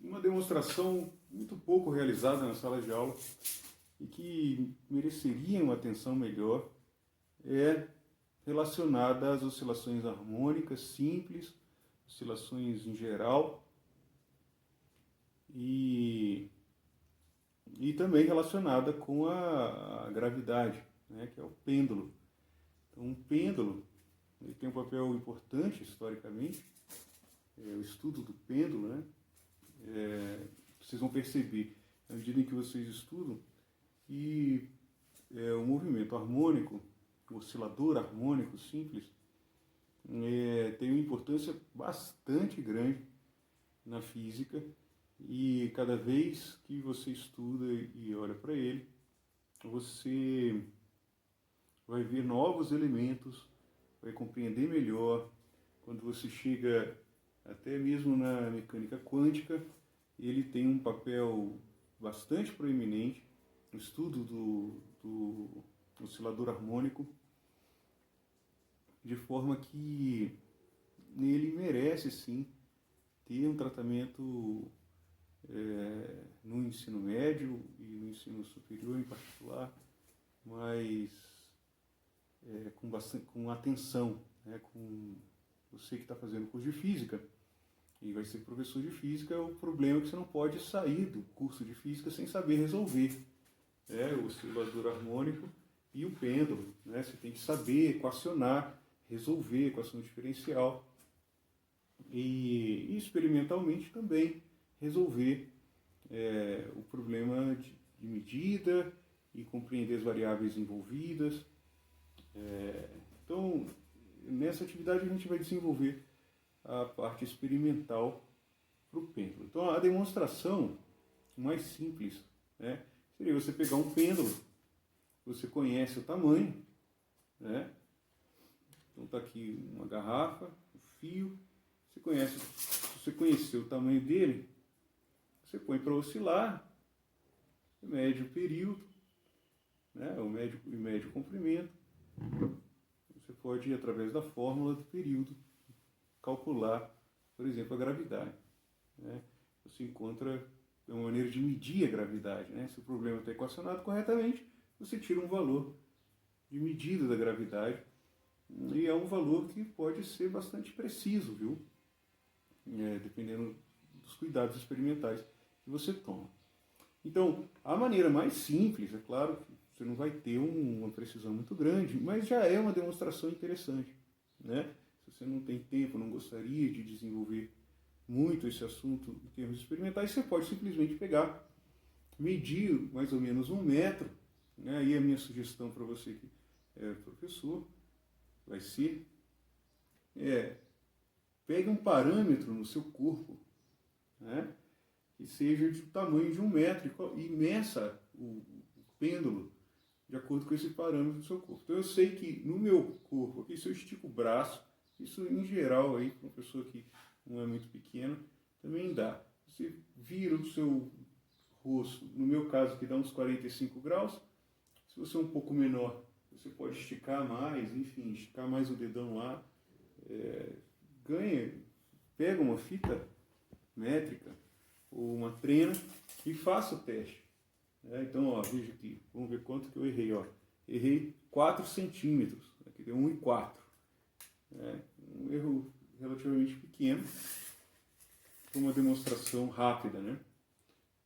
uma demonstração muito pouco realizada na sala de aula e que mereceria uma atenção melhor é relacionada às oscilações harmônicas simples, oscilações em geral e também relacionada com a gravidade, né, que é o pêndulo. Então, um pêndulo ele tem um papel importante historicamente, o estudo do pêndulo, né? Vocês vão perceber, à medida em que vocês estudam, que o movimento harmônico, o oscilador harmônico simples, tem uma importância bastante grande na física e cada vez que você estuda e olha para ele, você vai ver novos elementos, vai compreender melhor. Quando você chega até mesmo na mecânica quântica, ele tem um papel bastante proeminente no estudo do oscilador harmônico, de forma que ele merece sim ter um tratamento no ensino médio e no ensino superior em particular, mas com atenção, né, com você que está fazendo curso de física e vai ser professor de física, o problema é que você não pode sair do curso de física sem saber resolver o oscilador harmônico e o pêndulo, né? Você tem que saber equacionar, resolver equação diferencial e experimentalmente também resolver o problema de medida e compreender as variáveis envolvidas. Então, nessa atividade a gente vai desenvolver a parte experimental para o pêndulo. Então, a demonstração mais simples, né, seria você pegar um pêndulo, você conhece o tamanho, né? Então está aqui uma garrafa, um fio, se você conhecer o tamanho dele, você põe para oscilar, mede o período, né, o médio comprimento. Você pode, através da fórmula do período, calcular, por exemplo, a gravidade, né? Você encontra uma maneira de medir a gravidade, né? Se o problema está equacionado corretamente, você tira um valor de medida da gravidade e é um valor que pode ser bastante preciso, viu? Dependendo dos cuidados experimentais que você toma. Então, a maneira mais simples, é claro que você não vai ter uma precisão muito grande, mas já é uma demonstração interessante, né? Se você não tem tempo, não gostaria de desenvolver muito esse assunto em termos experimentais, você pode simplesmente pegar, medir mais ou menos 1 metro, né? Aí a minha sugestão para você que é professor vai ser, pegue um parâmetro no seu corpo, né, que seja do tamanho de 1 metro e meça o pêndulo de acordo com esse parâmetro do seu corpo. Então eu sei que no meu corpo, aqui, se eu estico o braço, isso em geral aí, para uma pessoa que não é muito pequena, também dá. Você vira o seu rosto, no meu caso aqui dá uns 45 graus, se você é um pouco menor, você pode esticar mais, enfim, esticar mais o dedão lá, pega uma fita métrica ou uma trena e faça o teste. Então, ó, veja aqui, vamos ver quanto que eu errei. Ó. Errei 4 centímetros, aqui deu 1,4. Um erro relativamente pequeno, para uma demonstração rápida, né?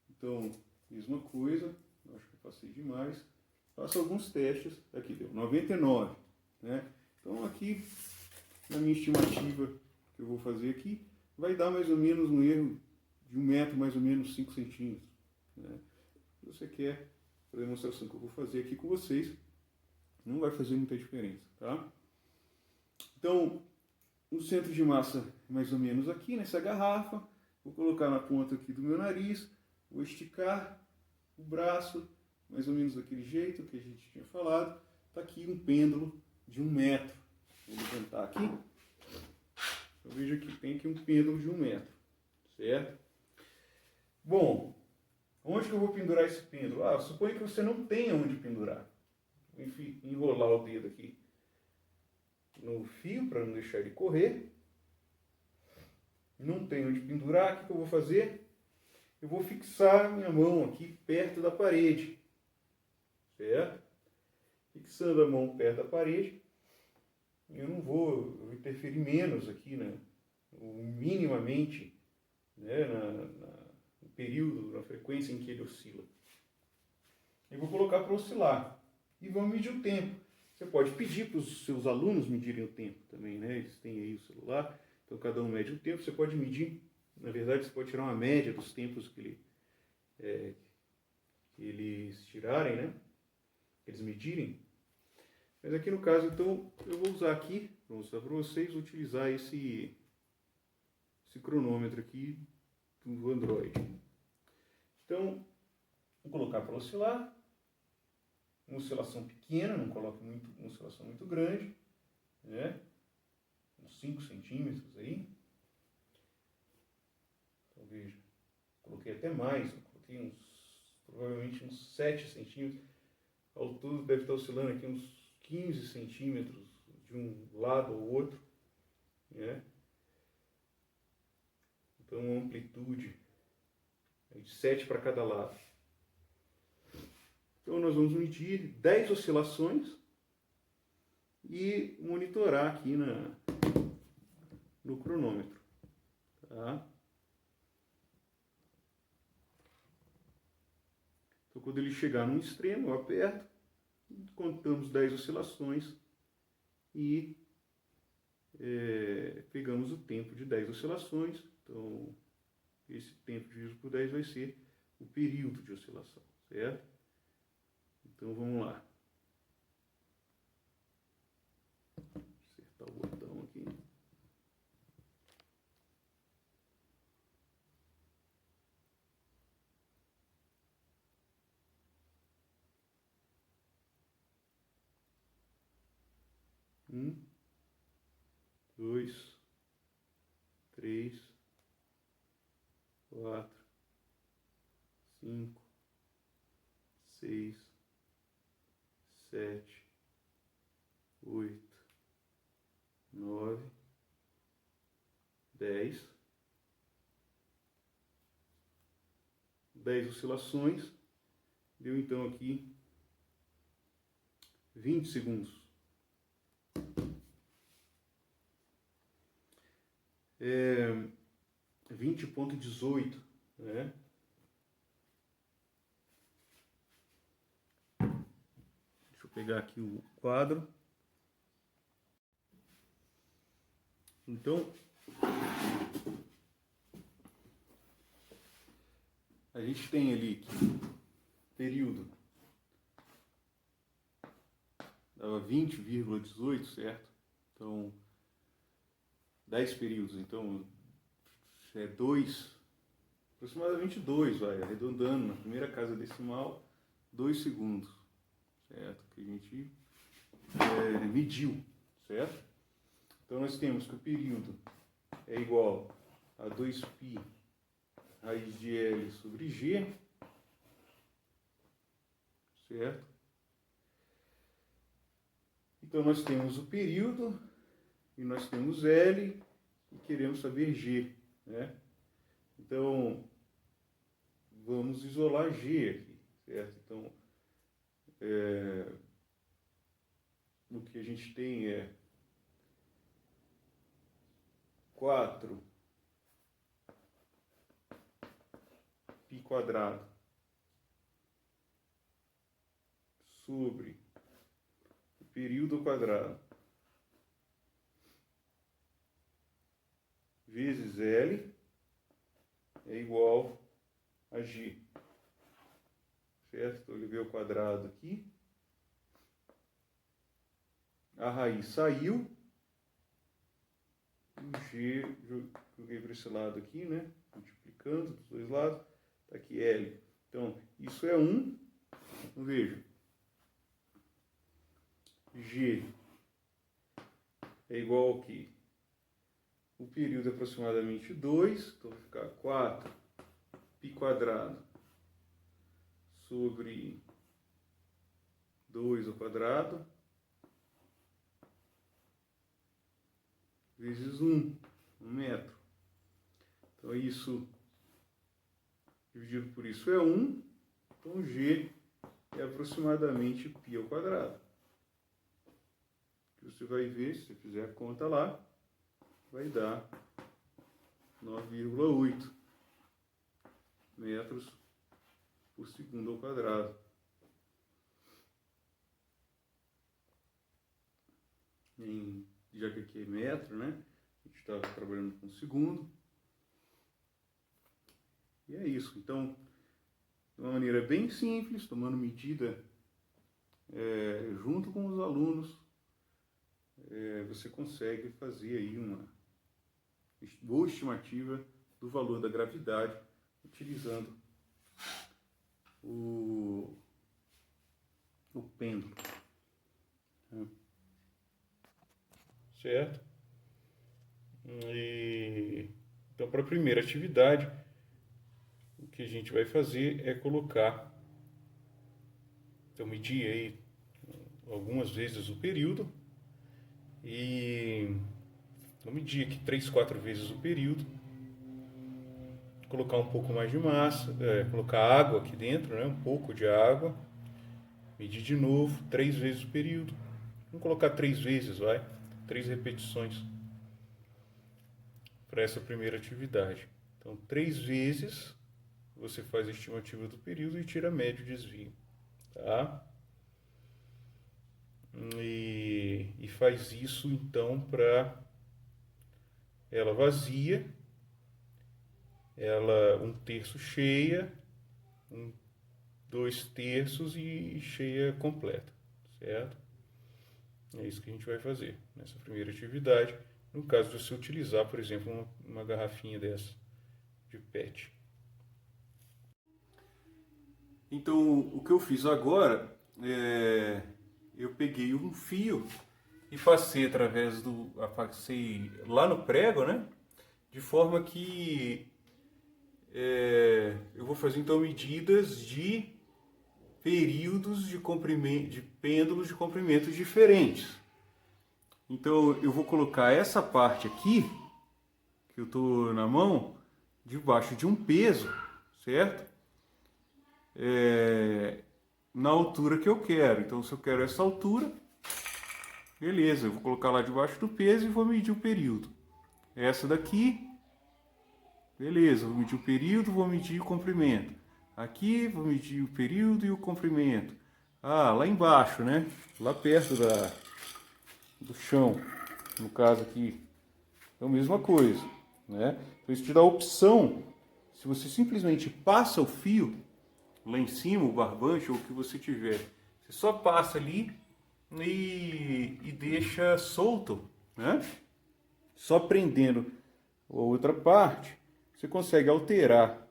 Então, mesma coisa, acho que eu passei demais. Faço alguns testes, aqui deu 99. Né? Então, aqui, na minha estimativa que eu vou fazer aqui, vai dar mais ou menos um erro de 1 metro, mais ou menos 5 centímetros. Né? Se você quer, para a demonstração que eu vou fazer aqui com vocês, não vai fazer muita diferença, tá? Então, o centro de massa mais ou menos aqui nessa garrafa, vou colocar na ponta aqui do meu nariz, vou esticar o braço, mais ou menos daquele jeito que a gente tinha falado. Está aqui um pêndulo de 1 metro. Vou levantar aqui. Eu vejo que tem aqui um pêndulo de 1 metro, certo? Bom, onde que eu vou pendurar esse pêndulo? Suponha que você não tenha onde pendurar. Enfim, enrolar o dedo aqui no fio para não deixar ele correr. Não tenho onde pendurar, o que eu vou fazer? eu vou fixar minha mão aqui perto da parede, certo? Fixando a mão perto da parede, eu não vou interferir menos aqui, né? Ou minimamente, né? No período, na frequência em que ele oscila. Eu vou colocar para oscilar e vamos medir o tempo. Você pode pedir para os seus alunos medirem o tempo também, né? Eles têm aí o celular, então cada um mede o tempo. Você pode medir, na verdade, você pode tirar uma média dos tempos que eles tirarem, né? Que eles medirem. Mas aqui no caso, então, eu vou usar aqui, para mostrar para vocês, utilizar esse cronômetro aqui do Android. Então, vou colocar para oscilar. Uma oscilação pequena, não coloque uma oscilação muito grande, né? Uns 5 centímetros aí. Então veja, coloquei até mais, coloquei provavelmente uns 7 centímetros. Ao todo deve estar oscilando aqui uns 15 centímetros de um lado ao outro, né? Então uma amplitude de 7 para cada lado. Então nós vamos medir 10 oscilações e monitorar aqui no cronômetro. Tá? Então quando ele chegar num extremo, eu aperto, contamos 10 oscilações e pegamos o tempo de 10 oscilações. Então esse tempo dividido por 10 vai ser o período de oscilação, certo? Então vamos lá. Acertar o botão aqui. Dois, três, quatro, cinco, seis, sete, 8, 9, 10. 10 oscilações. Deu então aqui 20 segundos. 20,18, né? Deixa eu pegar aqui o quadro. Então, a gente tem ali que período dava 20,18, certo? Então, 10 períodos, então é 2, aproximadamente 2, vai, arredondando na primeira casa decimal, 2 segundos, certo? Que a gente mediu, certo? Então nós temos que o período é igual a 2π raiz de L sobre G, certo? Então nós temos o período e nós temos L e queremos saber G, né? Então vamos isolar G aqui, certo? Então o que a gente tem é 4 π quadrado sobre o período ao quadrado vezes L é igual a G, certo? Então eu levei ao quadrado aqui, a raiz saiu, o G joguei para esse lado aqui, né? Multiplicando dos dois lados, tá aqui L. Então isso é 1, então veja, G é igual ao que? O período é aproximadamente 2, então vai ficar 4 π quadrado sobre 2 ao quadrado vezes 1 metro. Então isso dividido por isso é 1, então G é aproximadamente π ao quadrado. Você vai ver, se você fizer a conta lá, vai dar 9,8 metros por segundo ao quadrado. Já que aqui é metro, né? A gente está trabalhando com segundo. E é isso. Então, de uma maneira bem simples, tomando medida junto com os alunos, você consegue fazer aí uma boa estimativa do valor da gravidade utilizando o pêndulo. Certo? Então, para a primeira atividade, o que a gente vai fazer é colocar, então medir aí algumas vezes o período e vou medir aqui 3, 4 vezes o período, colocar um pouco mais de massa, colocar água aqui dentro, né? Um pouco de água, medir de novo 3 vezes o período, vamos colocar 3 vezes, 3 repetições para essa primeira atividade. Então 3 vezes você faz a estimativa do período e tira a média de desvio, tá? E faz isso então para ela vazia, ela 1/3 cheia, 2/3 e cheia completa, certo? É isso que a gente vai fazer nessa primeira atividade, no caso de você utilizar, por exemplo, uma garrafinha dessa de PET. Então, o que eu fiz agora eu peguei um fio e passei passei lá no prego, né? De forma que eu vou fazer então medidas de períodos de comprimento, de pêndulos de comprimentos diferentes. Então eu vou colocar essa parte aqui, que eu estou na mão, debaixo de um peso, certo? Na altura que eu quero. Então se eu quero essa altura, beleza, eu vou colocar lá debaixo do peso e vou medir o período. Essa daqui, beleza, vou medir o período, vou medir o comprimento. Aqui vou medir o período e o comprimento. Lá embaixo, né? Lá perto do chão, no caso aqui, é a mesma coisa, né? Então isso te dá a opção, se você simplesmente passa o fio lá em cima, o barbante ou o que você tiver, você só passa ali e deixa solto, né? Só prendendo a outra parte, você consegue alterar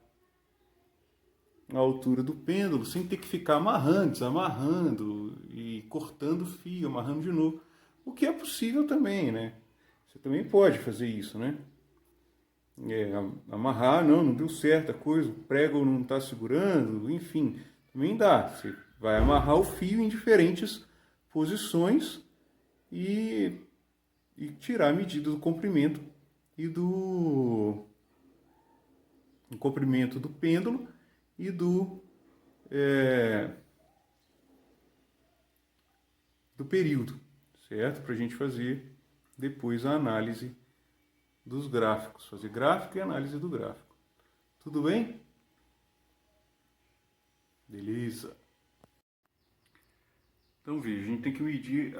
a altura do pêndulo sem ter que ficar amarrando, desamarrando e cortando o fio, amarrando de novo. O que é possível também, né? Você também pode fazer isso, né? Amarrar, não deu certo a coisa, o prego não está segurando, enfim, também dá. Você vai amarrar o fio em diferentes posições e tirar a medida do comprimento e do comprimento do pêndulo e do período, certo? Para a gente fazer depois a análise dos gráficos, fazer gráfico e análise do gráfico. Tudo bem? Beleza. Então veja, a gente tem que medir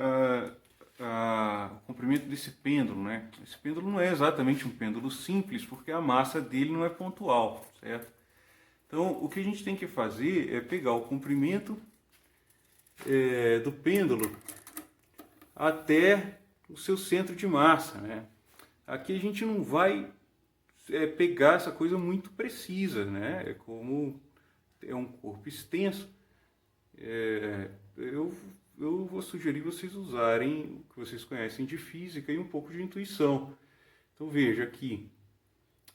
o comprimento desse pêndulo, né? Esse pêndulo não é exatamente um pêndulo simples, porque a massa dele não é pontual, certo? Então, o que a gente tem que fazer é pegar o comprimento do pêndulo até o seu centro de massa, né? Aqui a gente não vai pegar essa coisa muito precisa, né? Como é um corpo extenso, eu vou sugerir vocês usarem o que vocês conhecem de física e um pouco de intuição. Então veja aqui,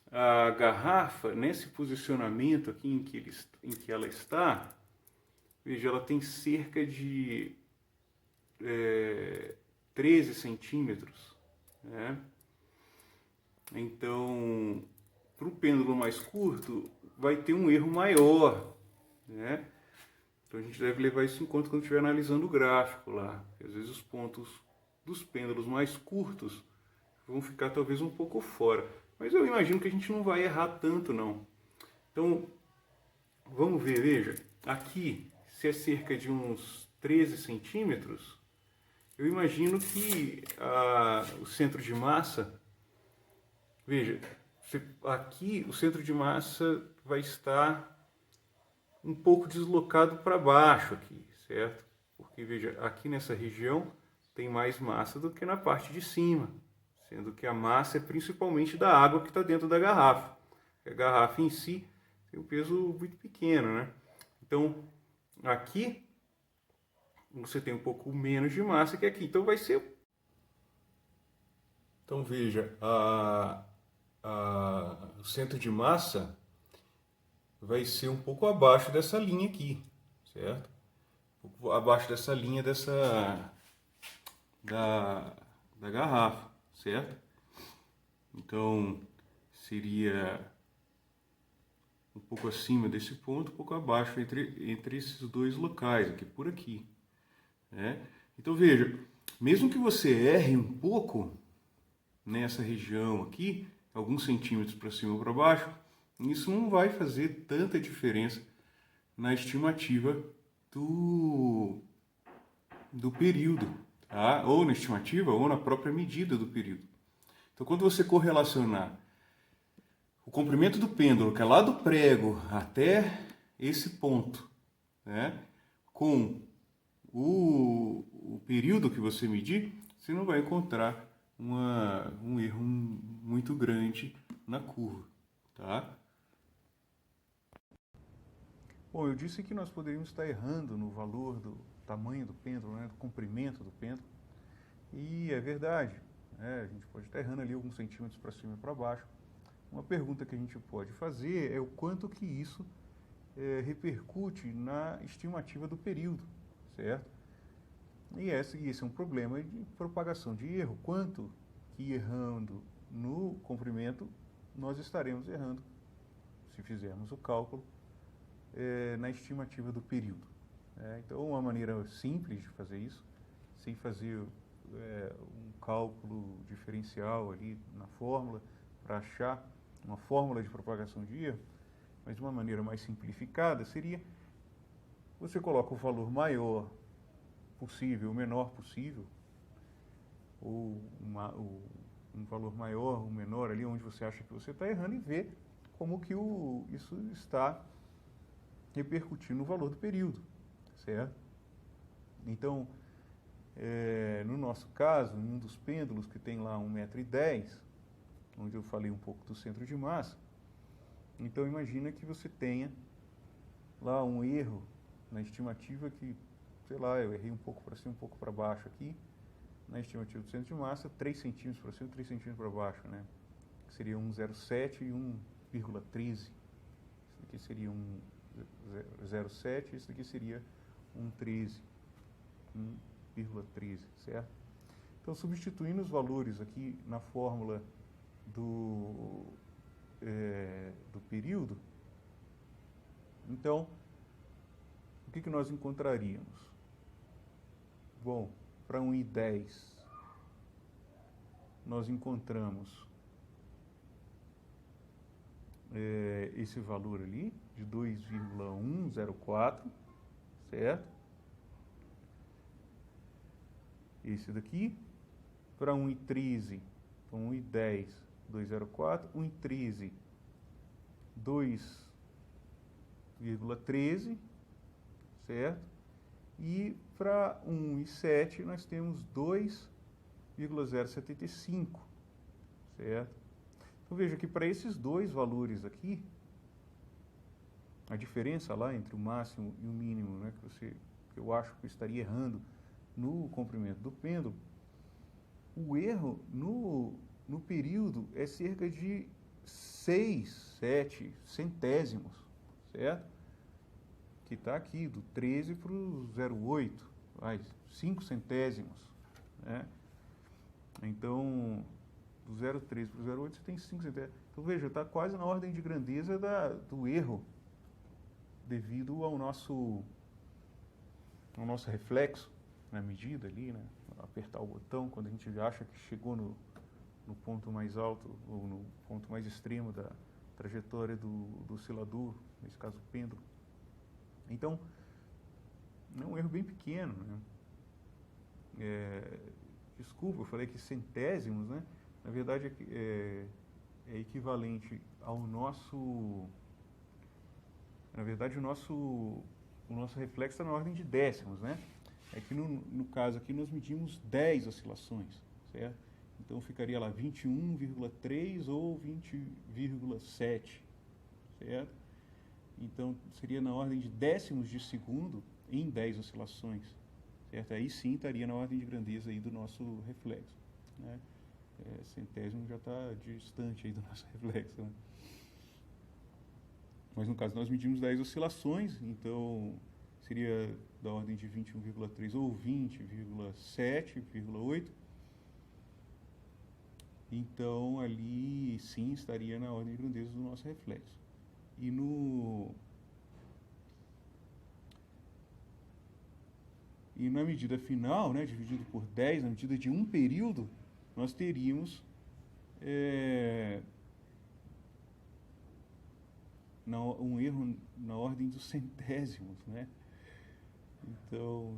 a garrafa, nesse posicionamento aqui em que ela está, veja, ela tem cerca de 13 centímetros, né? Então, para o pêndulo mais curto, vai ter um erro maior, né? Então a gente deve levar isso em conta quando estiver analisando o gráfico lá. Às vezes os pontos dos pêndulos mais curtos vão ficar talvez um pouco fora. Mas eu imagino que a gente não vai errar tanto não. Então, vamos ver, veja. Aqui, se é cerca de uns 13 centímetros, eu imagino que o centro de massa... Veja, aqui o centro de massa vai estar um pouco deslocado para baixo aqui, certo? Porque, veja, aqui nessa região tem mais massa do que na parte de cima, sendo que a massa é principalmente da água que está dentro da garrafa. A garrafa em si tem um peso muito pequeno, né? Então, aqui você tem um pouco menos de massa que aqui. Então, vai ser... Então, veja, o centro de massa vai ser um pouco abaixo dessa linha aqui, certo? Um pouco abaixo dessa linha da garrafa, certo? Então, seria um pouco acima desse ponto, um pouco abaixo entre esses dois locais, aqui por aqui, né? Então, veja, mesmo que você erre um pouco nessa região aqui, alguns centímetros para cima ou para baixo, isso não vai fazer tanta diferença na estimativa do período, tá? Ou na estimativa ou na própria medida do período. Então, quando você correlacionar o comprimento do pêndulo, que é lá do prego até esse ponto, né, com o período que você medir, você não vai encontrar um erro muito grande na curva, tá? Bom, eu disse que nós poderíamos estar errando no valor do tamanho do pêndulo, né, do comprimento do pêndulo, e é verdade, né, a gente pode estar errando ali alguns centímetros para cima e para baixo. Uma pergunta que a gente pode fazer é o quanto que isso repercute na estimativa do período, certo? E esse é um problema de propagação de erro. Quanto que errando no comprimento nós estaremos errando, se fizermos o cálculo, na estimativa do período. Então, uma maneira simples de fazer isso, sem fazer um cálculo diferencial ali na fórmula, para achar uma fórmula de propagação de erro, mas de uma maneira mais simplificada, seria você coloca o valor maior possível, o menor possível, ou um valor maior ou menor ali onde você acha que você está errando e vê como que isso está repercutindo no valor do período, certo? Então, no nosso caso, em um dos pêndulos que tem lá 1,10 m, onde eu falei um pouco do centro de massa, então imagina que você tenha lá um erro na estimativa que, sei lá, eu errei um pouco para cima, um pouco para baixo aqui, na estimativa do centro de massa, 3 centímetros para cima, 3 centímetros para baixo, né? Que seria 1,07 e 1,13. Isso aqui seria 1,07, isso aqui seria 1,13, 1,13, certo? Então, substituindo os valores aqui na fórmula do período, então, o que nós encontraríamos? Bom, para 1,10 nós encontramos esse valor ali, de 2,104, certo? Esse daqui, para 1,13, então 1,10, 2,04, 1,13, 2,13, certo? E para 1,7 nós temos 2,075, certo? Então veja que para esses dois valores aqui, a diferença lá entre o máximo e o mínimo, né, que eu acho que eu estaria errando no comprimento do pêndulo, o erro no período é cerca de 6, 7 centésimos, certo? Que está aqui, do 13 para o 0,8, 5 centésimos, né? Então, do 0,3 para o 0,8, você tem 5 centésimos. Então, veja, está quase na ordem de grandeza do erro devido ao nosso reflexo na medida ali, né? Apertar o botão quando a gente acha que chegou no ponto mais alto ou no ponto mais extremo da trajetória do oscilador, nesse caso o pêndulo. Então, é um erro bem pequeno, né? Desculpa, eu falei que centésimos, né? Na verdade é equivalente ao nosso... Na verdade o nosso reflexo está na ordem de décimos, né? É que no caso aqui nós medimos 10 oscilações, certo? Então ficaria lá 21,3 ou 20,7, certo? Então seria na ordem de décimos de segundo em 10 oscilações, certo? Aí sim estaria na ordem de grandeza aí do nosso reflexo, né? Centésimo já está distante aí do nosso reflexo, né? Mas no caso nós medimos 10 oscilações, então seria da ordem de 21,3 ou 20,7,8. Então ali sim estaria na ordem de grandeza do nosso reflexo. E na medida final, né, dividido por 10, na medida de um período, nós teríamos um erro na ordem dos centésimos, né? Então,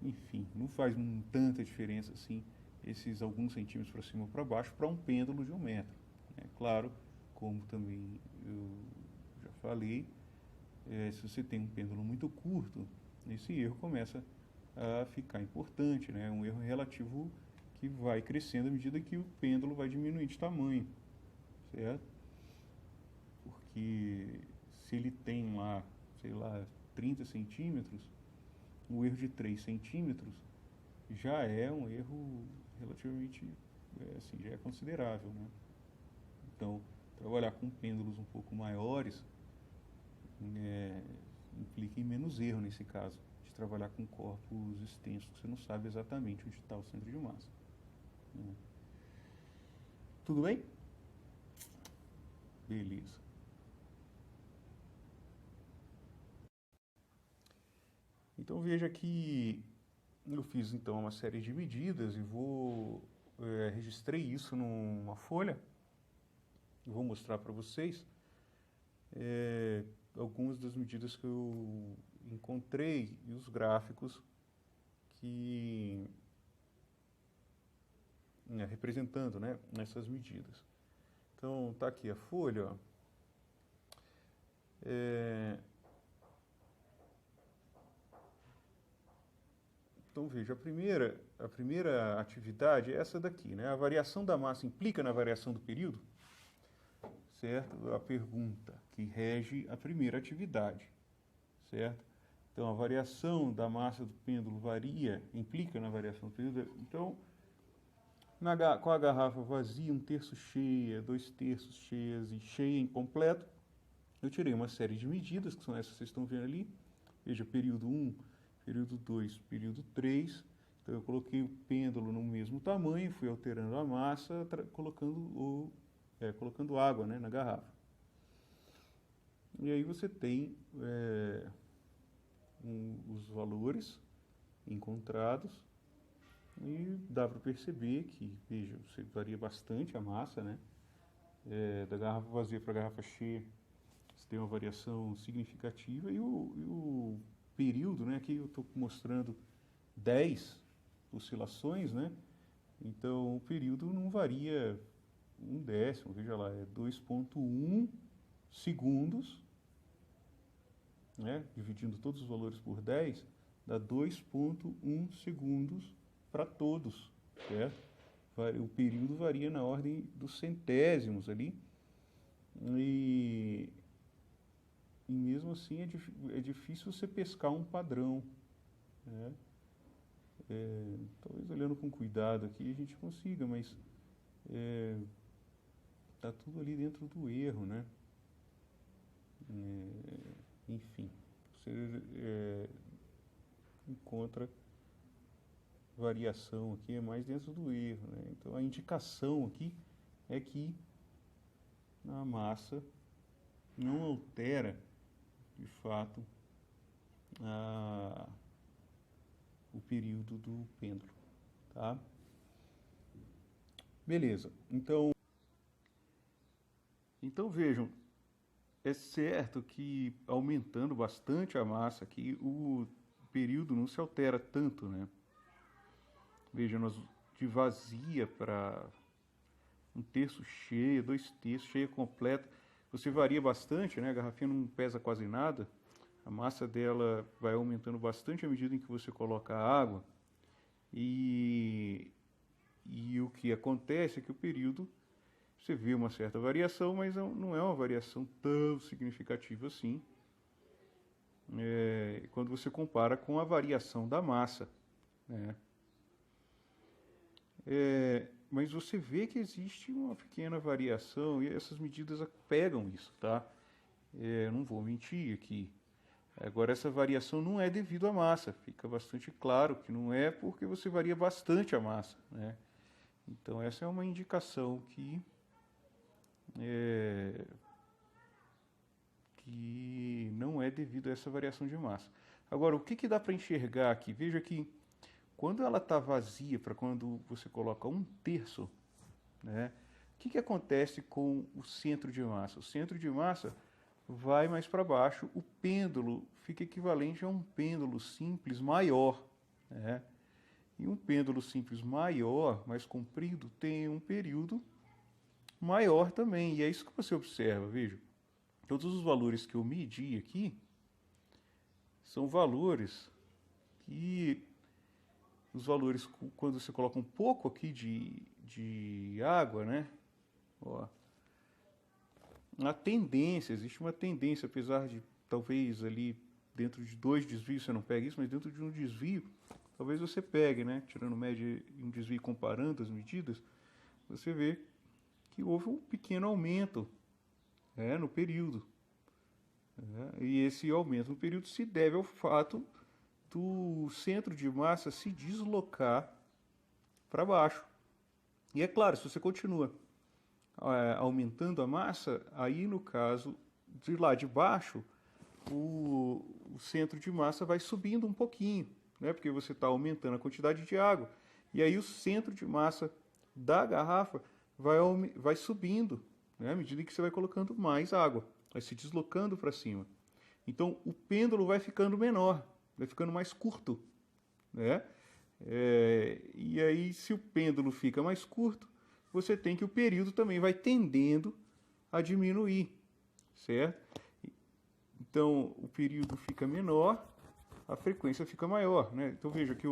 enfim, não faz tanta diferença assim esses alguns centímetros para cima ou para baixo para um pêndulo de 1 metro. É claro, como também eu já falei, se você tem um pêndulo muito curto, esse erro começa a ficar importante, né? Um erro relativo que vai crescendo à medida que o pêndulo vai diminuir de tamanho, certo? Porque se ele tem lá, sei lá, 30 centímetros, o erro de 3 centímetros já é um erro relativamente, assim, já é considerável, né? Então, trabalhar com pêndulos um pouco maiores implica em menos erro nesse caso, de trabalhar com corpos extensos, que você não sabe exatamente onde está o centro de massa, né? Tudo bem? Beleza. Então veja que eu fiz então uma série de medidas e registrei isso numa folha. Eu vou mostrar para vocês algumas das medidas que eu encontrei e os gráficos que representando, né, essas medidas. Então tá aqui a folha, ó. Então veja, a primeira atividade é essa daqui, né? A variação da massa implica na variação do período? Certo? A pergunta que rege a primeira atividade, certo? Então a variação da massa do pêndulo implica na variação do período. Então, com a garrafa vazia, 1/3 cheia, 2/3 cheias e cheia incompleto, eu tirei uma série de medidas, que são essas que vocês estão vendo ali. Veja, período 1, período 2, período 3. Então eu coloquei o pêndulo no mesmo tamanho, fui alterando a massa, colocando água, né, na garrafa. E aí você tem os valores encontrados e dá para perceber que, veja, você varia bastante a massa, né? Da garrafa vazia para a garrafa cheia, você tem uma variação significativa e o período, né? Aqui eu estou mostrando 10 oscilações, né? Então o período não varia 1/10, veja lá, é 2,1 segundos, né? Dividindo todos os valores por 10, dá 2,1 segundos para todos, certo? O período varia na ordem dos centésimos ali, e mesmo assim é difícil você pescar um padrão, né? Talvez olhando com cuidado aqui a gente consiga, mas está tudo ali dentro do erro, né? Enfim, você encontra variação aqui, é mais dentro do erro, né? Então a indicação aqui é que a massa não altera, de fato, o período do pêndulo, tá? Beleza. Então vejam, é certo que aumentando bastante a massa aqui, o período não se altera tanto, né? Veja, nós de vazia para um terço cheio, 2 terços, cheia completa, você varia bastante, né? A garrafinha não pesa quase nada. A massa dela vai aumentando bastante à medida em que você coloca a água. E o que acontece é que o período, você vê uma certa variação, mas não é uma variação tão significativa assim, quando você compara com a variação da massa, né? Mas você vê que existe uma pequena variação e essas medidas pegam isso, tá? Não vou mentir aqui. Agora, essa variação não é devido à massa, fica bastante claro que não é porque você varia bastante a massa, né? Então, essa é uma indicação que não é devido a essa variação de massa. Agora, o que dá para enxergar aqui? Veja que quando ela está vazia, para quando você coloca 1 terço, né? O que acontece com o centro de massa? O centro de massa vai mais para baixo, o pêndulo fica equivalente a um pêndulo simples maior, né? E um pêndulo simples maior, mais comprido, tem um período maior também. E é isso que você observa, veja. Todos os valores que eu medi aqui são valores que os valores quando você coloca um pouco aqui de água, né? Ó, existe uma tendência, apesar de talvez ali dentro de 2 desvios você não pegue isso, mas dentro de um desvio, talvez você pegue, né? Tirando média e um desvio e comparando as medidas, você vê que houve um pequeno aumento, no período. E esse aumento no período se deve ao fato do centro de massa se deslocar para baixo. E é claro, se você continua aumentando a massa, aí no caso de lá de baixo, o centro de massa vai subindo um pouquinho, né? Porque você está aumentando a quantidade de água. E aí o centro de massa da garrafa vai subindo, né? À medida que você vai colocando mais água, vai se deslocando para cima. Então o pêndulo vai ficando menor, vai ficando mais curto, né? E aí, se o pêndulo fica mais curto, você tem que o período também vai tendendo a diminuir, certo? Então, o período fica menor, a frequência fica maior, né? Então, veja que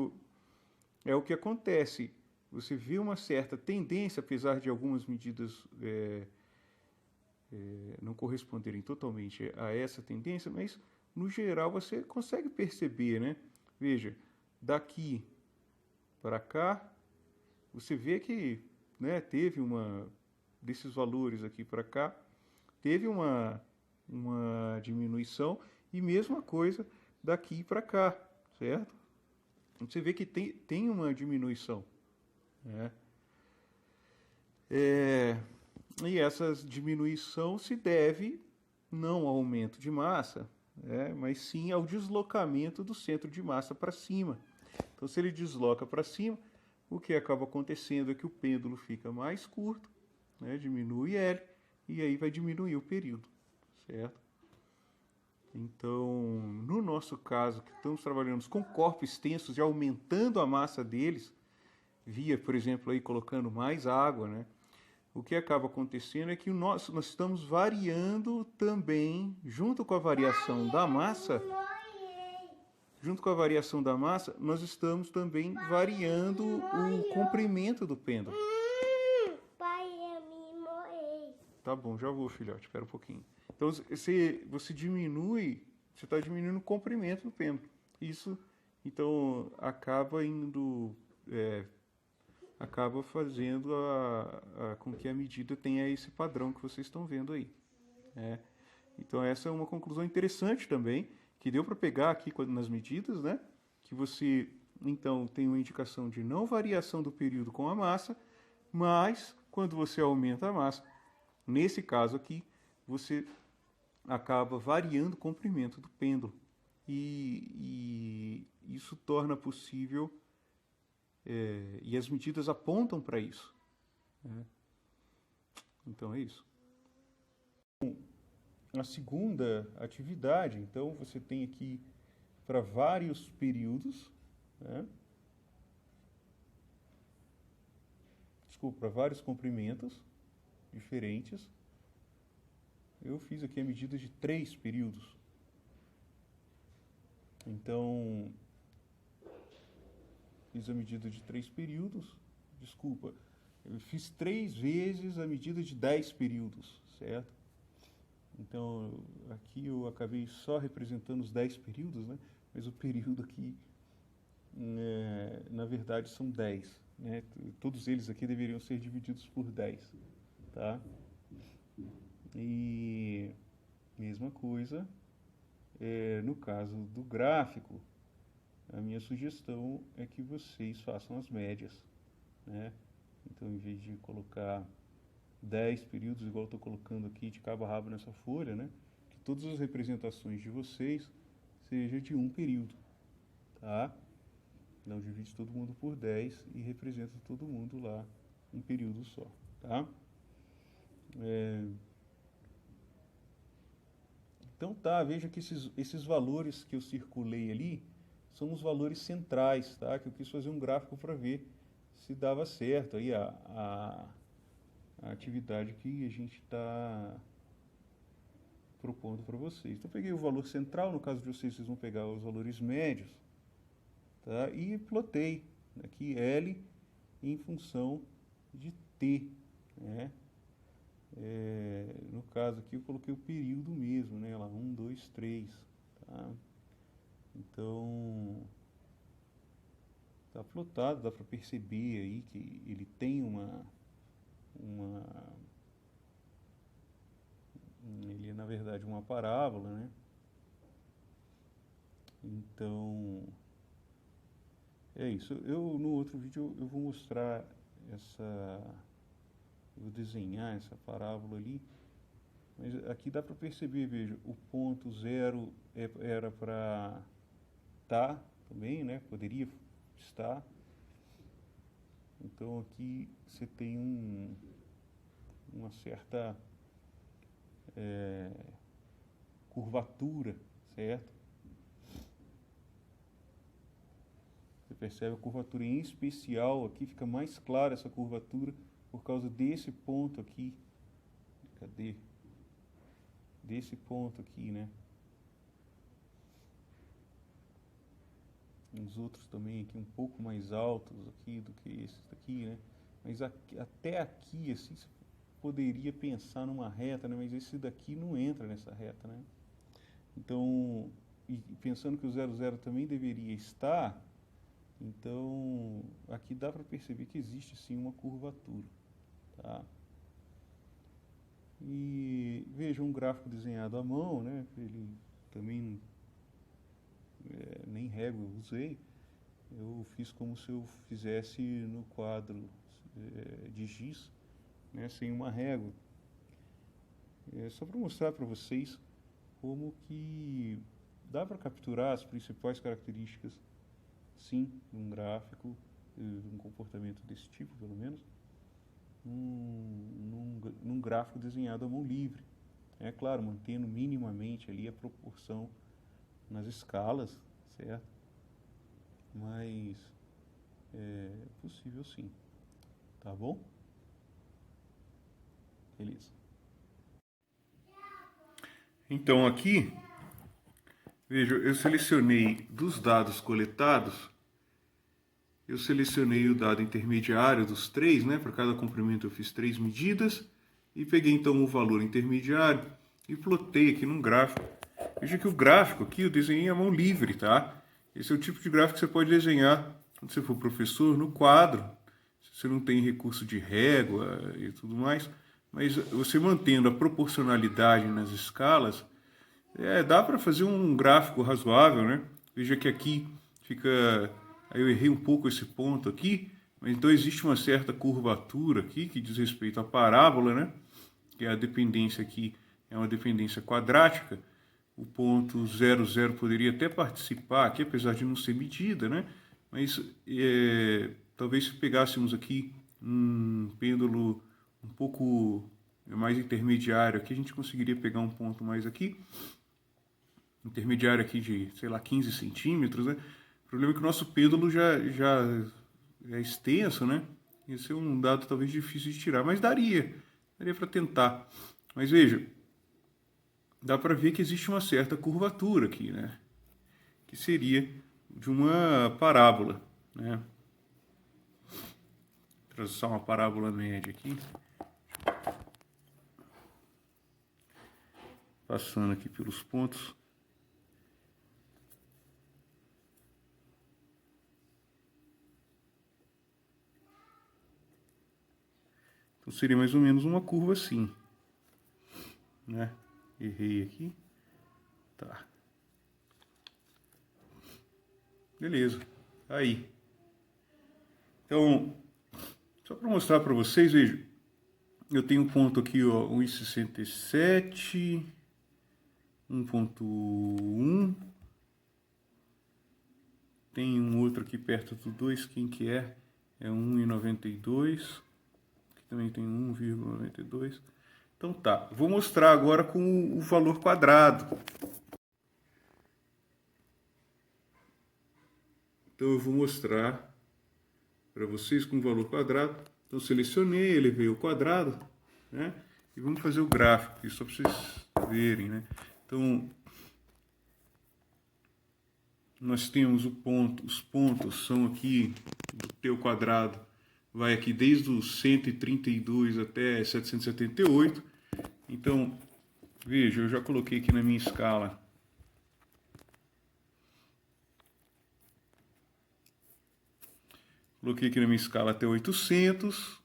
é o que acontece. Você vê uma certa tendência, apesar de algumas medidas não corresponderem totalmente a essa tendência, mas, no geral, você consegue perceber, né? Veja, daqui para cá, você vê que, né, teve desses valores aqui para cá, teve uma diminuição, e mesma coisa daqui para cá, certo? Você vê que tem uma diminuição, né? E essa diminuição se deve não ao aumento de massa, mas sim ao deslocamento do centro de massa para cima. Então, se ele desloca para cima, o que acaba acontecendo é que o pêndulo fica mais curto, né? Diminui L, e aí vai diminuir o período, certo? Então, no nosso caso, que estamos trabalhando com corpos extensos e aumentando a massa deles, via, por exemplo, aí colocando mais água, né? O que acaba acontecendo é que nós estamos variando também, junto com a variação da massa, nós estamos também variando o comprimento do pêndulo. Pai, eu me morri. Tá bom, já vou, filhote, espera um pouquinho. Então, você diminui, você está diminuindo o comprimento do pêndulo. Isso, então, acaba fazendo com que a medida tenha esse padrão que vocês estão vendo aí. Então, essa é uma conclusão interessante também, que deu para pegar aqui nas medidas, né? Que você, então, tem uma indicação de não variação do período com a massa, mas Quando você aumenta a massa, nesse caso aqui, você acaba variando o comprimento do pêndulo. E isso torna possível, e as medidas apontam para isso, né? Então é isso. A segunda atividade, então, você tem aqui para vários períodos, né? Desculpa, para vários comprimentos diferentes. Eu fiz aqui a medida de 3 períodos. Então, fiz a medida de 3 períodos. Desculpa, eu fiz 3 vezes a medida de 10 períodos, certo? Então, aqui eu acabei só representando os 10 períodos, né? Mas o período aqui, na verdade, são 10, né? Todos eles aqui deveriam ser divididos por 10, tá? E mesma coisa, no caso do gráfico, a minha sugestão é que vocês façam as médias, né? Então, em vez de colocar 10 períodos, igual eu estou colocando aqui de cabo a rabo nessa folha, né? Que todas as representações de vocês sejam de um período, tá? Não divide todo mundo por 10 e representa todo mundo lá um período só, tá? Então tá, veja que esses valores que eu circulei ali são os valores centrais, tá? Que eu quis fazer um gráfico para ver se dava certo aí a atividade que a gente está propondo para vocês. Então, eu peguei o valor central, no caso de vocês, vocês vão pegar os valores médios, tá? E plotei aqui L em função de T, né? No caso aqui, eu coloquei o período mesmo, né? Lá, 1, 2, 3, tá? Então, tá plotado, dá para perceber aí que ele tem ele é na verdade uma parábola, né? Então é isso. Eu no outro vídeo eu vou mostrar vou desenhar essa parábola ali, mas aqui dá para perceber, veja, o ponto 0 era para tá também, né? Poderia estar. Então aqui você tem uma certa curvatura, certo? Você percebe a curvatura, em especial aqui fica mais clara essa curvatura por causa desse ponto aqui. Cadê? Desse ponto aqui, né? Os outros também aqui um pouco mais altos aqui do que esses daqui, né? Mas até aqui, assim, você poderia pensar numa reta, né? Mas esse daqui não entra nessa reta, né? Então, e pensando que o 00 também deveria estar, então aqui dá para perceber que existe sim uma curvatura, tá? E veja um gráfico desenhado à mão, né? Ele também nem régua eu usei. Eu fiz como se eu fizesse no quadro de giz, né, sem uma régua. Só para mostrar para vocês como que dá para capturar as principais características, sim, de um gráfico, de um comportamento desse tipo, pelo menos, num gráfico desenhado à mão livre. É claro, mantendo minimamente ali a proporção nas escalas, certo? Mas é possível sim, tá bom? Beleza. Então aqui, veja, eu selecionei dos dados coletados, eu selecionei o dado intermediário dos 3, né? Para cada comprimento eu fiz 3 medidas e peguei então o valor intermediário e plotei aqui num gráfico. Veja que o gráfico aqui eu desenhei à mão livre, tá? Esse é o tipo de gráfico que você pode desenhar quando você for professor no quadro. Se você não tem recurso de régua e tudo mais, mas você mantendo a proporcionalidade nas escalas, dá para fazer um gráfico razoável, né? Veja que aqui fica... Aí eu errei um pouco esse ponto aqui, Mas então existe uma certa curvatura aqui que diz respeito à parábola, né? Que a dependência aqui é uma dependência quadrática. O ponto 0, 0 poderia até participar aqui, apesar de não ser medida, né? Mas talvez se pegássemos aqui um pêndulo um pouco mais intermediário, aqui a gente conseguiria pegar um ponto mais aqui, intermediário aqui de, sei lá, 15 centímetros, né? O problema é que o nosso pêndulo já é extenso, né? Esse é um dado talvez difícil de tirar, mas daria para tentar. Mas veja, dá para ver que existe uma certa curvatura aqui, né? Que seria de uma parábola, né? Vou traçar uma parábola média aqui. Passando aqui pelos pontos. Então seria mais ou menos uma curva assim, né? Errei aqui. Tá. Beleza. Aí. Então, só para mostrar para vocês, veja. Eu tenho um ponto aqui, ó, 1,67, 1,1. Tem um outro aqui perto do 2, quem que é? É 1,92. Aqui também tem 1,92. Então tá, vou mostrar agora com o valor quadrado. Então eu vou mostrar para vocês com o valor quadrado. Então selecionei, elevei o quadrado, né? E vamos fazer o gráfico aqui, só para vocês verem, né? Então, nós temos os pontos são aqui do teu quadrado, vai aqui desde os 132 até 778. Então, veja, eu já coloquei aqui na minha escala. Coloquei aqui na minha escala até 800,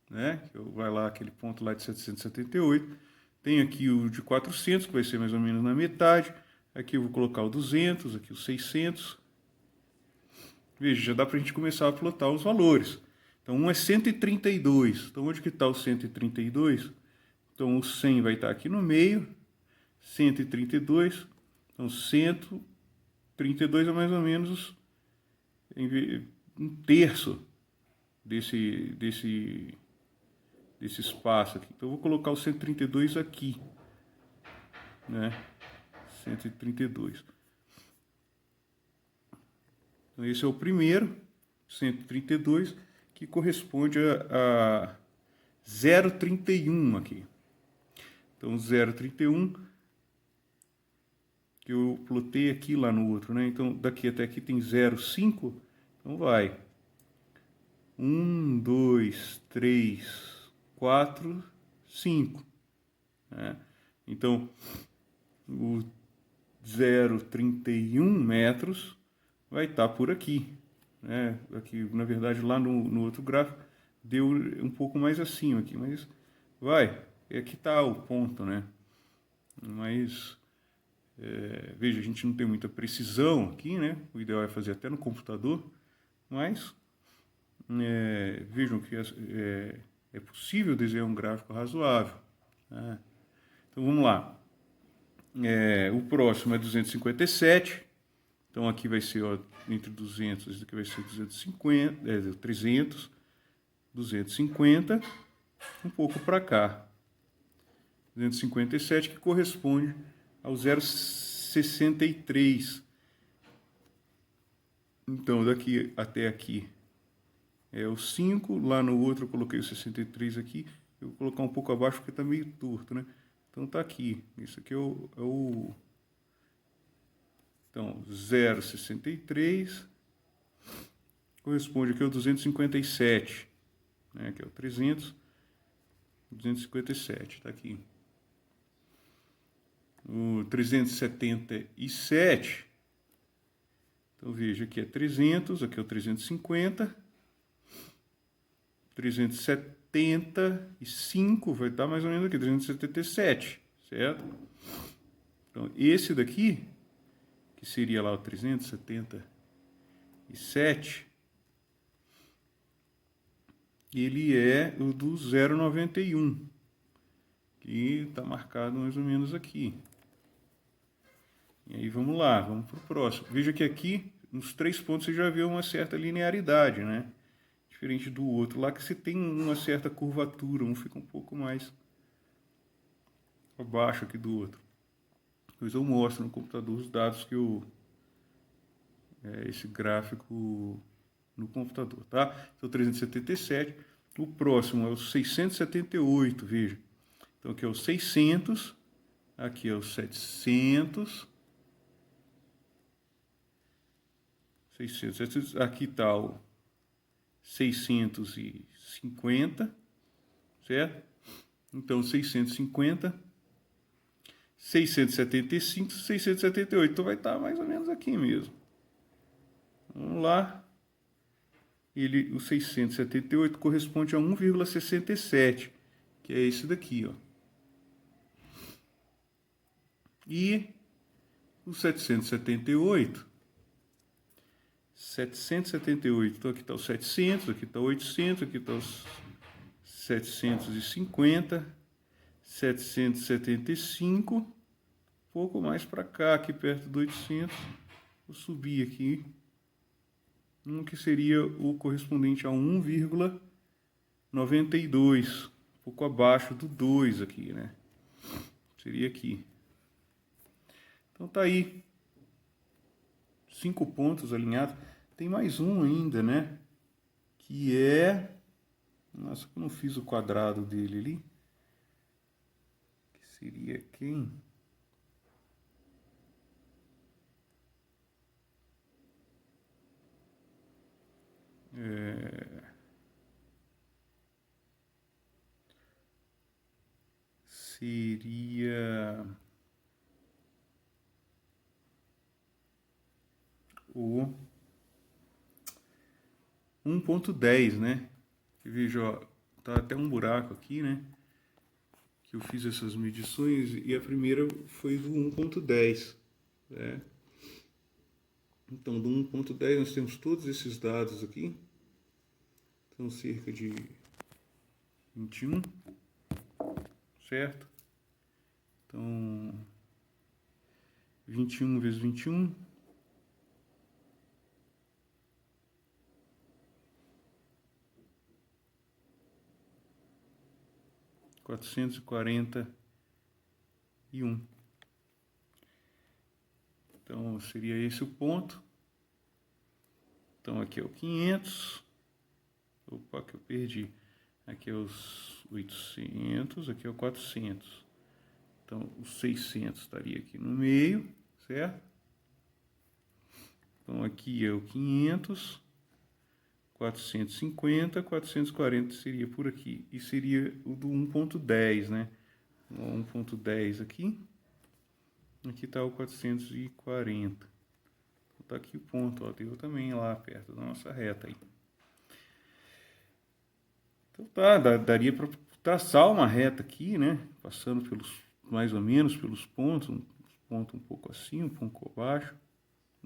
né? Vai lá aquele ponto lá de 778. Tem aqui o de 400, que vai ser mais ou menos na metade. Aqui eu vou colocar o 200, aqui o 600. Veja, já dá para a gente começar a plotar os valores. Então, um é 132. Então, onde que está o 132? Então, o 100 vai estar aqui no meio. 132. Então, 132 é mais ou menos um terço desse espaço aqui. Então, eu vou colocar o 132 aqui, né? 132. Então, esse é o primeiro, 132, que corresponde a 0,31 aqui. Então, 0,31, que eu plotei aqui lá no outro, né? Então, daqui até aqui tem 0,5, então vai 1, 2, 3, 4, 5. Né? Então, o 0,31 metros vai estar por aqui. Né? Aqui, na verdade, lá no outro gráfico, deu um pouco mais acima aqui, mas vai. Aqui está o ponto, né? Mas, veja, a gente não tem muita precisão aqui, né? O ideal é fazer até no computador, mas vejam que é possível desenhar um gráfico razoável. Né? Então, vamos lá. O próximo é 257. Então, aqui vai ser, ó, entre 200, esse aqui vai ser 250, 300, 250, um pouco para cá. 257, que corresponde ao 0,63. Então, daqui até aqui é o 5, lá no outro eu coloquei o 63 aqui, eu vou colocar um pouco abaixo porque está meio torto, né? Então tá aqui, isso aqui é o então 0,63 corresponde aqui ao 257, né? Que é o 300, 257, tá aqui. O 377, então veja, aqui é 300, aqui é o 350, 375 vai estar mais ou menos aqui, 377, certo? Então, esse daqui, que seria lá o 377, ele é o do 0,91, que está marcado mais ou menos aqui. E aí vamos lá, vamos para o próximo. Veja que aqui, nos 3 pontos, você já vê uma certa linearidade, né? Diferente do outro. Lá que você tem uma certa curvatura, um fica um pouco mais abaixo aqui do outro. Depois eu mostro no computador os dados que esse gráfico no computador, tá? Então 377. O próximo é o 678, veja. Então aqui é o 600, aqui é o 700, 600, aqui está o 650, certo? Então 650, 675, 678, então vai estar mais ou menos aqui mesmo. Vamos lá. O 678 corresponde a 1,67, que é esse daqui, ó. E o 778, então aqui está o 700, aqui está o 800, aqui está os 750, 775, pouco mais para cá, aqui perto do 800, vou subir aqui, que seria o correspondente a 1,92, um pouco abaixo do 2 aqui, né? Seria aqui. Então tá aí, 5 pontos alinhados. Tem mais um ainda, né? Que é... Nossa, eu não fiz o quadrado dele ali. Que seria quem? Seria o 1.10, né? Que veja, ó, tá até um buraco aqui, né? Que eu fiz essas medições e a primeira foi do 1.10, né? Então, do 1.10 nós temos todos esses dados aqui. São cerca de 21, certo? Então, 21 vezes 21. $441. Então, seria esse o ponto. Então, aqui é o 500. Opa, que eu perdi. Aqui é os 800, aqui é o 400. Então, o 600 estaria aqui no meio, certo? Então, aqui é o 500, 450, 440 seria por aqui. E seria o do 1.10, né? O 1.10 aqui. Aqui está o 440. Então, tá aqui o ponto, ó. Deu também lá perto da nossa reta aí. Então tá, daria para traçar uma reta aqui, né? Passando pelos, mais ou menos pelos pontos, um ponto um pouco assim, um pouco abaixo.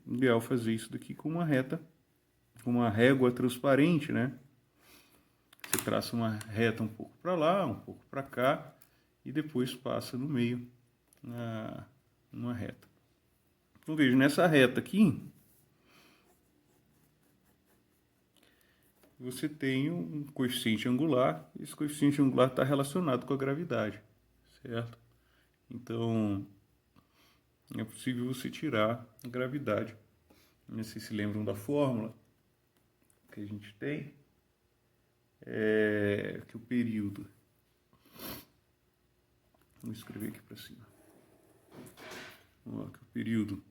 Ideal fazer isso daqui com uma reta, com uma régua transparente, né? Você traça uma reta um pouco para lá, um pouco para cá e depois passa no meio uma reta. Então veja, nessa reta aqui, você tem um coeficiente angular, esse coeficiente angular está relacionado com a gravidade, certo? Então, é possível você tirar a gravidade. Não sei se lembram da fórmula que a gente tem, que o período... Vou escrever aqui para cima. Ó, que o período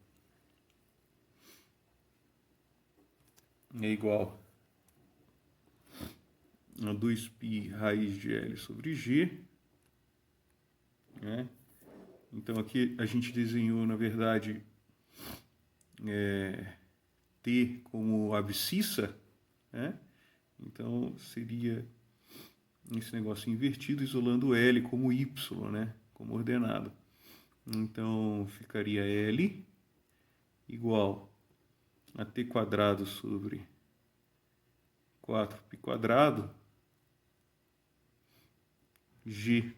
é igual a 2π raiz de L sobre G, né? Então aqui a gente desenhou, na verdade, T como abscissa, né? Então seria esse negócio invertido, isolando L como Y, né? Como ordenado. Então ficaria L igual a T quadrado sobre 4π quadrado G.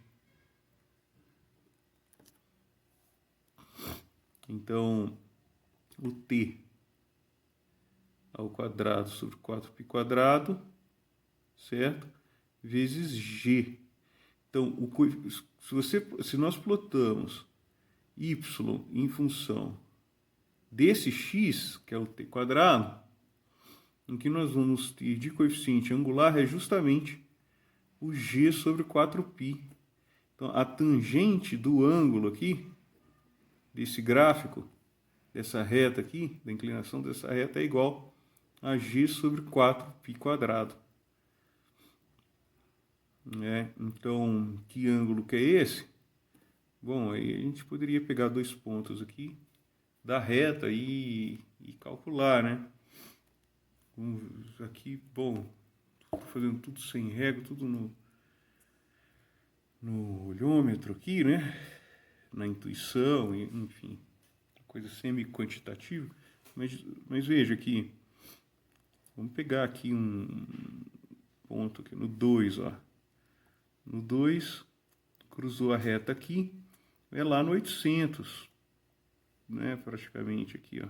Então, o T ao quadrado sobre 4π², certo? Vezes G. Então, se nós plotamos y em função desse x, que é o t², o que nós vamos ter de coeficiente angular é justamente o g sobre 4π. Então, a tangente do ângulo aqui, desse gráfico, dessa reta aqui, da inclinação dessa reta, é igual a g sobre 4π². Então, que ângulo que é esse? Bom, aí a gente poderia pegar dois pontos aqui da reta e calcular, né? Aqui, bom, estou fazendo tudo sem régua, tudo no olhômetro aqui, né? Na intuição, enfim, coisa semi-quantitativa. Mas veja aqui, vamos pegar aqui um ponto aqui no 2, ó. No 2, cruzou a reta aqui, é lá no 800, né? Praticamente aqui, ó.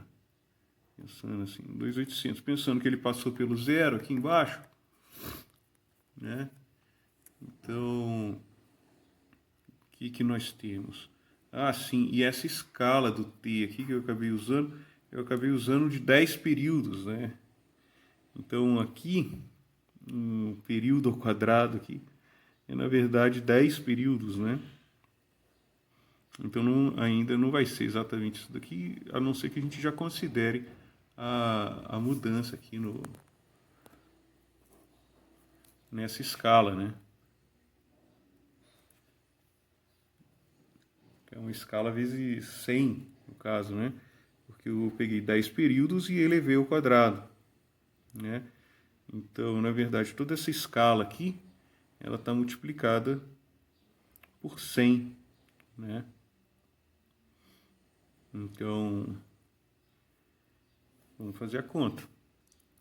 Pensando assim, 2.800, pensando que ele passou pelo zero aqui embaixo, né? Então, o que nós temos? Ah, sim, e essa escala do T aqui que eu acabei usando de 10 períodos, né? Então, aqui, um período ao quadrado aqui, é na verdade 10 períodos, né? Então, ainda não vai ser exatamente isso daqui, a não ser que a gente já considere a mudança aqui nessa escala, né? Que é uma escala vezes 100, no caso, né? Porque eu peguei 10 períodos e elevei ao quadrado, né? Então, na verdade, toda essa escala aqui, ela está multiplicada por 100, né? Então, vamos fazer a conta.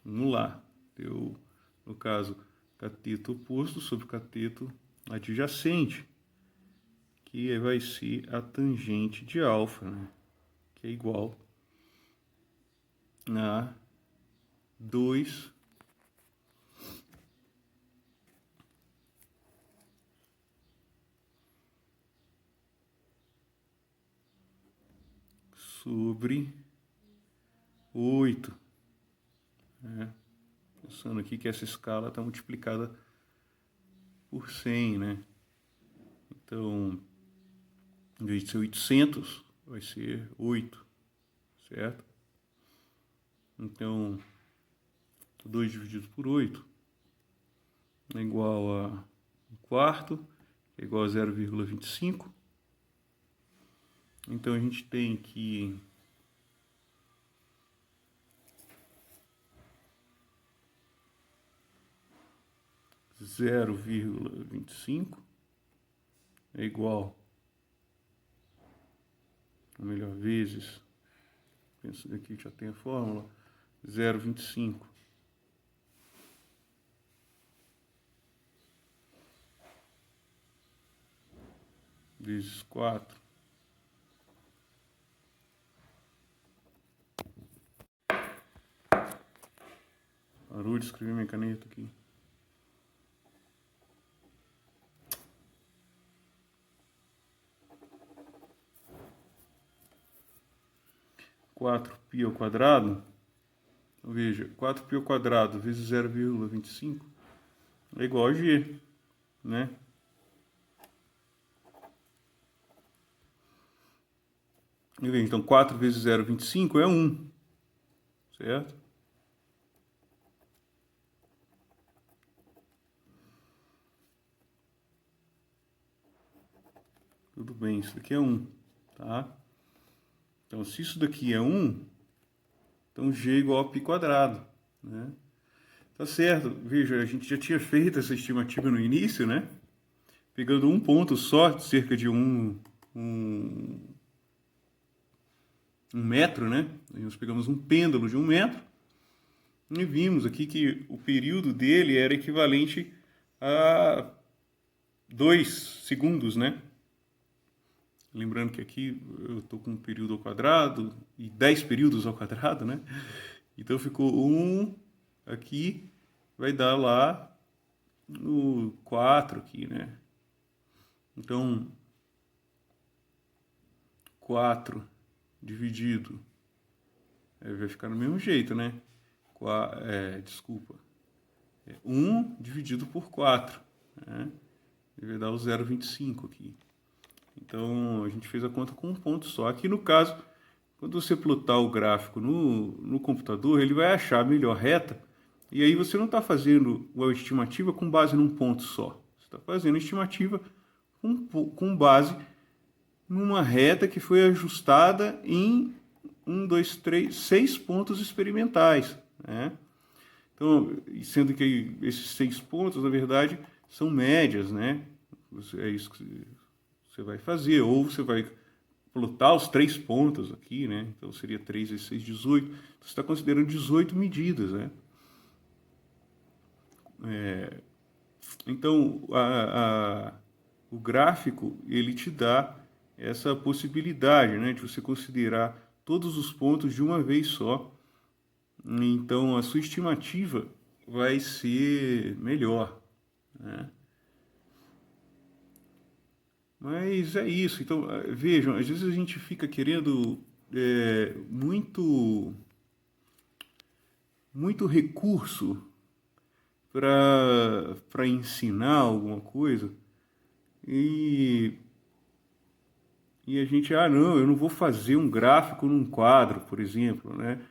Vamos lá. Deu, no caso, cateto oposto sobre cateto adjacente, que vai ser a tangente de alfa, né? Que é igual a 2 sobre 8, né? Pensando aqui que essa escala está multiplicada por 100, né? Então, em vez de ser 800, vai ser 8, certo? Então, 2 dividido por 8 é igual a 1/4, é igual a 0,25. Então, a gente tem que 0,25 é igual, ou melhor, vezes, penso aqui já tem a fórmula, 0,25 vezes 4 parou de escrever minha caneta aqui. 4π ao quadrado, veja, 4π ao quadrado vezes 0,25 é igual a g, né? E veja, então 4 vezes 0,25 é 1, certo? Tudo bem, isso daqui é 1, tá? Então, se isso daqui é 1, então g é igual a π², né? Tá certo, veja, a gente já tinha feito essa estimativa no início, né? Pegando um ponto só, cerca de um metro, né? Nós pegamos um pêndulo de 1 metro e vimos aqui que o período dele era equivalente a 2 segundos, né? Lembrando que aqui eu estou com um período ao quadrado e 10 períodos ao quadrado, né? Então ficou 1 aqui, vai dar lá no 4 aqui, né? Então, 4 dividido, vai ficar do mesmo jeito, né? Desculpa. 1 dividido por 4, né? Vai dar o 0,25 aqui. Então, a gente fez a conta com um ponto só. Aqui no caso, quando você plotar o gráfico no computador, ele vai achar a melhor reta, e aí você não está fazendo a estimativa com base num ponto só. Você está fazendo a estimativa com base numa reta que foi ajustada em 6 pontos experimentais, né? Então, sendo que esses 6 pontos, na verdade, são médias, né? É isso que você vai fazer, ou você vai plotar os 3 pontos aqui, né? Então seria 3 vezes 6, 18. Então, você está considerando 18 medidas, né? Então, o gráfico, ele te dá essa possibilidade, né, de você considerar todos os pontos de uma vez só. Então, a sua estimativa vai ser melhor, né? Mas é isso. Então, vejam, às vezes a gente fica querendo muito recurso para ensinar alguma coisa e a gente, não, eu não vou fazer um gráfico num quadro, por exemplo, né?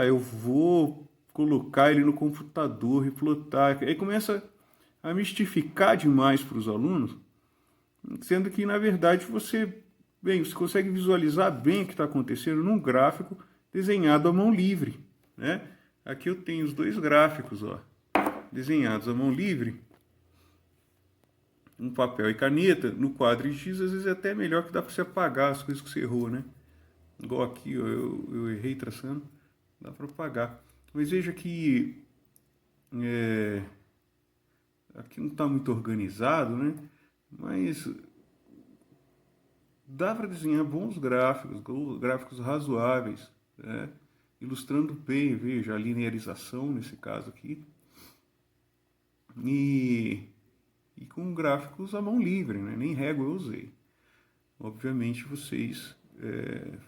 Eu vou colocar ele no computador e plotar. Aí começa a mistificar demais para os alunos, sendo que, na verdade, você consegue visualizar bem o que está acontecendo num gráfico desenhado à mão livre, né? Aqui eu tenho os 2 gráficos, ó, desenhados à mão livre, um papel e caneta. No quadro X, às vezes é até melhor, que dá para você apagar as coisas que você errou, né? Igual aqui, ó, eu errei traçando, dá para apagar. Mas veja que aqui não está muito organizado, né? Mas dá para desenhar bons gráficos razoáveis, né? Ilustrando bem, veja, a linearização nesse caso aqui. E com gráficos à mão livre, né? Nem régua eu usei. Obviamente, vocês,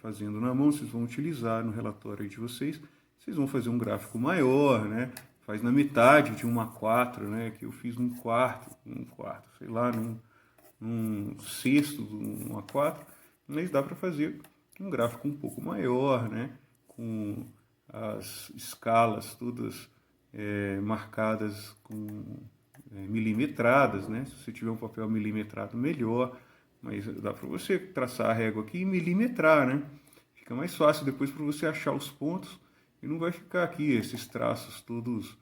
fazendo na mão, vocês vão utilizar no relatório de vocês, vocês vão fazer um gráfico maior, né? Faz na metade de 1/4, né? Que eu fiz 1/4, sei lá, num sexto de 1/4, mas dá para fazer um gráfico um pouco maior, né? Com as escalas todas marcadas com milimetradas, né? Se você tiver um papel milimetrado, melhor, mas dá para você traçar a régua aqui e milimetrar, né? Fica mais fácil depois para você achar os pontos e não vai ficar aqui esses traços todos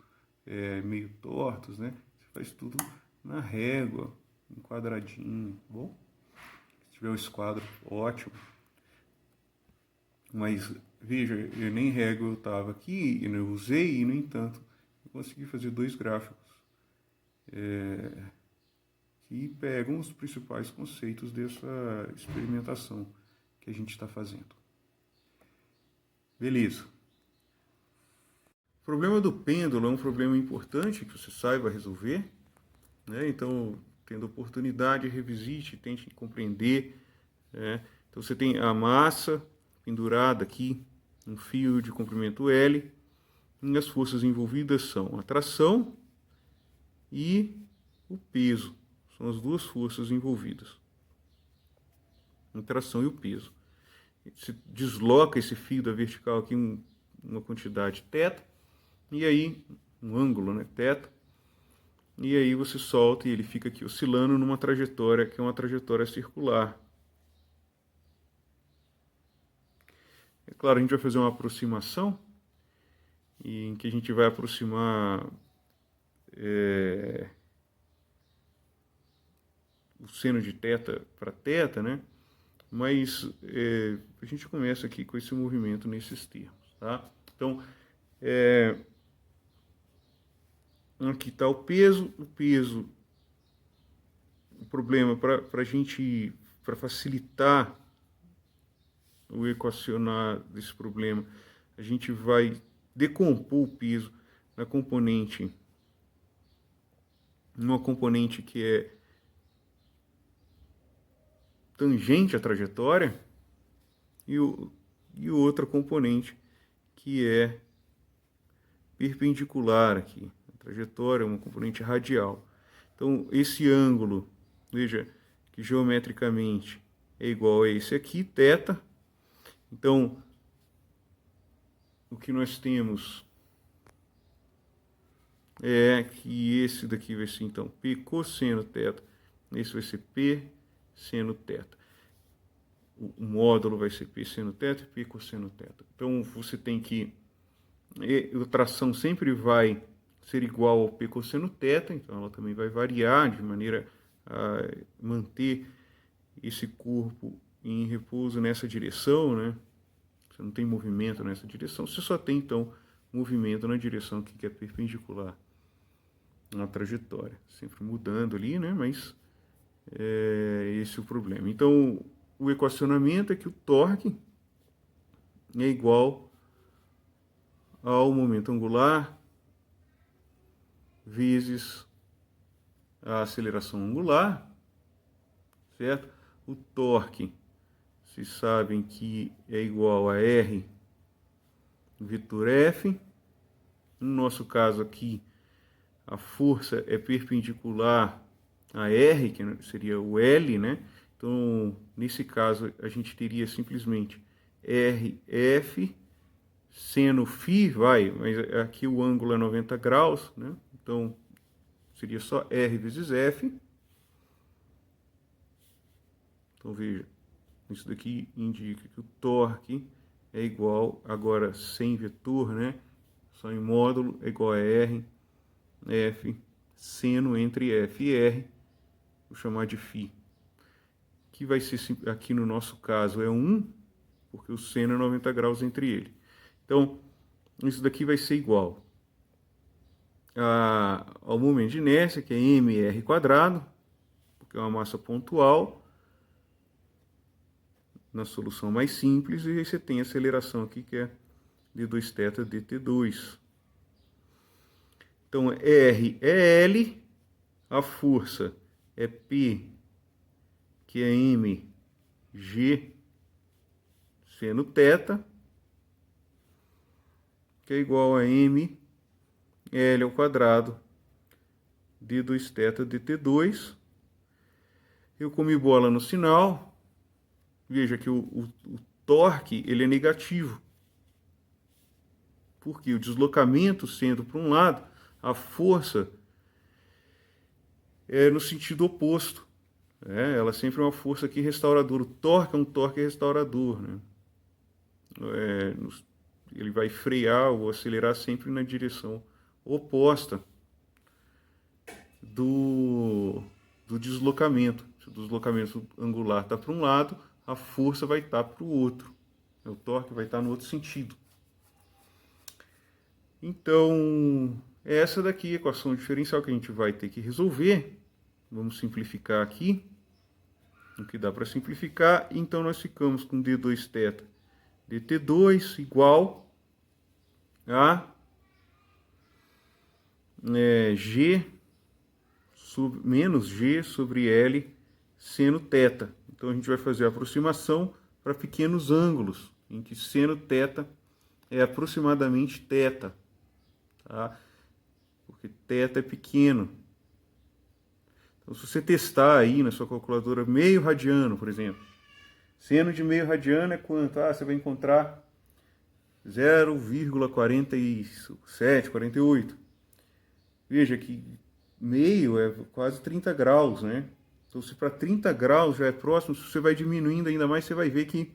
meio tortos, né? Você faz tudo na régua, um quadradinho, tá bom? Se tiver um esquadro, ótimo. Mas veja, eu nem régua eu estava aqui e eu usei, e no entanto eu consegui fazer 2 gráficos que pegam os principais conceitos dessa experimentação que a gente está fazendo. Beleza. O problema do pêndulo é um problema importante que você saiba resolver, né? Então, tendo oportunidade, revisite, tente compreender, né? Então, você tem a massa pendurada aqui, um fio de comprimento L, e as forças envolvidas são a tração e o peso. São as 2 forças envolvidas. A tração e o peso. Você desloca esse fio da vertical aqui em uma quantidade θ, e aí um ângulo, né, θ, e aí você solta e ele fica aqui oscilando numa trajetória que é uma trajetória circular. É claro, a gente vai fazer uma aproximação, em que a gente vai aproximar o seno de θ para θ, né? Mas a gente começa aqui com esse movimento nesses termos, tá? Então, aqui está o peso problema, para facilitar o equacionar desse problema, a gente vai decompor o peso numa componente que é tangente à trajetória e outra componente que é perpendicular aqui. A trajetória é uma componente radial. Então, esse ângulo, veja que geometricamente é igual a esse aqui, θ. Então, o que nós temos é que esse daqui vai ser, então, P cosseno θ. Esse vai ser P seno θ. O módulo vai ser P seno θ e P cosseno θ. Então, você tem que... a tração sempre vai ser igual ao P cosseno θ, então ela também vai variar de maneira a manter esse corpo em repouso nessa direção, né? Você não tem movimento nessa direção, você só tem, então, movimento na direção que é perpendicular na trajetória. Sempre mudando ali, né? Mas esse é o problema. Então, o equacionamento é que o torque é igual ao momento angular vezes a aceleração angular, certo? O torque, vocês sabem que é igual a R vetor F. No nosso caso aqui, a força é perpendicular a R, que seria o L, né? Então, nesse caso, a gente teria simplesmente RF seno φ, mas aqui o ângulo é 90 graus, né? Então, seria só R vezes F. Então, veja, isso daqui indica que o torque é igual, agora sem vetor, né? Só em módulo, é igual a R, F, seno entre F e R, vou chamar de φ. Que vai ser, aqui no nosso caso, é 1, porque o seno é 90 graus entre ele. Então, isso daqui vai ser igual ao momento de inércia, que é mr², porque é uma massa pontual, na solução mais simples, e aí você tem a aceleração aqui, que é d2θ dt2. Então, R é L, a força é P, que é mg seno θ, que é igual a m L² d2θ dt2. Eu comi bola no sinal. Veja que o torque ele é negativo. Porque o deslocamento sendo para um lado, a força é no sentido oposto. Ela sempre é uma força aqui restauradora. O torque é um torque restaurador, né? Ele vai frear ou acelerar sempre na direção oposta do deslocamento. Se o deslocamento angular está para um lado, a força vai estar para o outro. O torque vai estar no outro sentido. Então, essa daqui é a equação diferencial que a gente vai ter que resolver. Vamos simplificar aqui. O que dá para simplificar. Então, nós ficamos com d2θ dt2 igual a menos g sobre L seno θ. Então, a gente vai fazer a aproximação para pequenos ângulos, em que seno θ é aproximadamente θ, tá? Porque θ é pequeno. Então, se você testar aí na sua calculadora meio radiano, por exemplo, seno de meio radiano é quanto? Você vai encontrar 0,47, 48. Veja que meio é quase 30 graus, né? Então, se para 30 graus já é próximo, se você vai diminuindo ainda mais, você vai ver que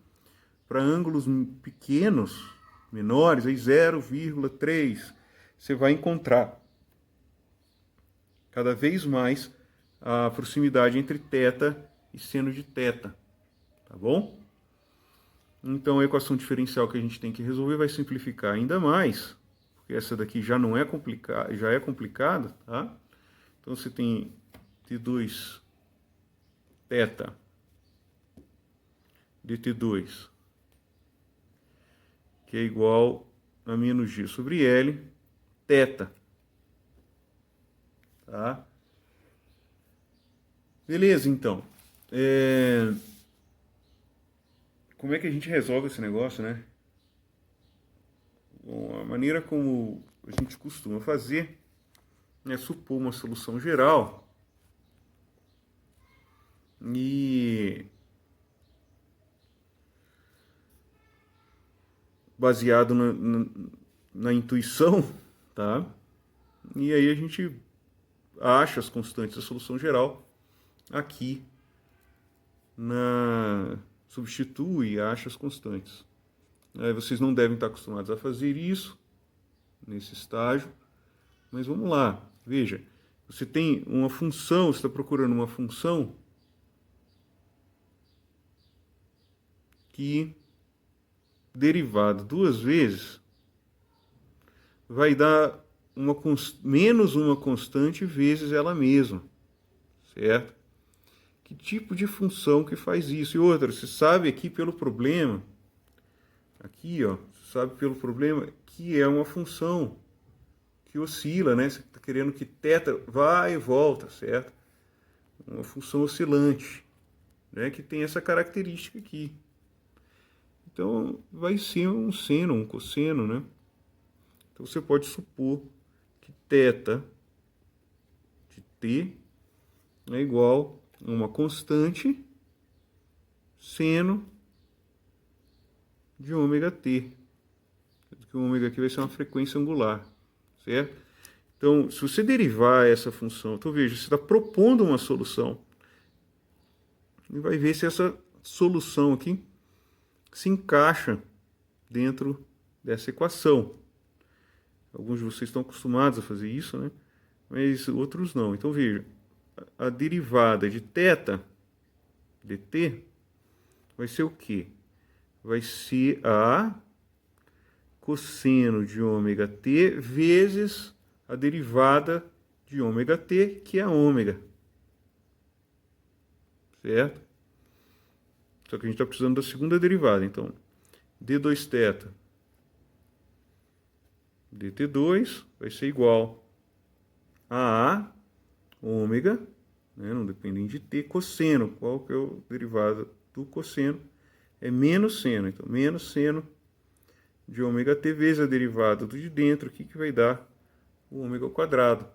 para ângulos pequenos, menores, aí 0,3, você vai encontrar cada vez mais a proximidade entre θ e seno de θ, tá bom? Então, a equação diferencial que a gente tem que resolver vai simplificar ainda mais, porque essa daqui já não é complicada, já é complicada, tá? Então, você tem d2 θ dt2, que é igual a menos g sobre L, θ. Tá? Beleza, então. Como é que a gente resolve esse negócio, né? Bom, a maneira como a gente costuma fazer é supor uma solução geral e baseado na intuição, tá? E aí a gente acha as constantes da solução geral aqui substitui e acha as constantes. Aí vocês não devem estar acostumados a fazer isso nesse estágio, mas vamos lá. Veja, você tem uma função, você está procurando uma função que derivada duas vezes vai dar menos uma constante vezes ela mesma, certo? Que tipo de função que faz isso? E outra, você sabe aqui pelo problema, aqui, ó, você sabe pelo problema que é uma função que oscila, né? Você está querendo que θ vá e volta, certo? Uma função oscilante, né? Que tem essa característica aqui. Então, vai ser um seno, um cosseno, né? Então, você pode supor que θ de t é igual a uma constante seno de ômega-t. Que o ômega aqui vai ser uma frequência angular, certo? Então, se você derivar essa função, então veja, você está propondo uma solução e vai ver se essa solução aqui se encaixa dentro dessa equação. Alguns de vocês estão acostumados a fazer isso, né? Mas outros não. Então veja, a derivada de θ dt vai ser o quê? Vai ser a cosseno de ômega t vezes a derivada de ômega t, que é a ômega. Certo? Só que a gente está precisando da segunda derivada. Então, d2θ dt2 vai ser igual a ômega, né, não dependem de t, cosseno. Qual que é o derivado do cosseno? É menos seno. Então, menos seno de ômega t vezes a derivada do de dentro, aqui que vai dar o ômega ao quadrado.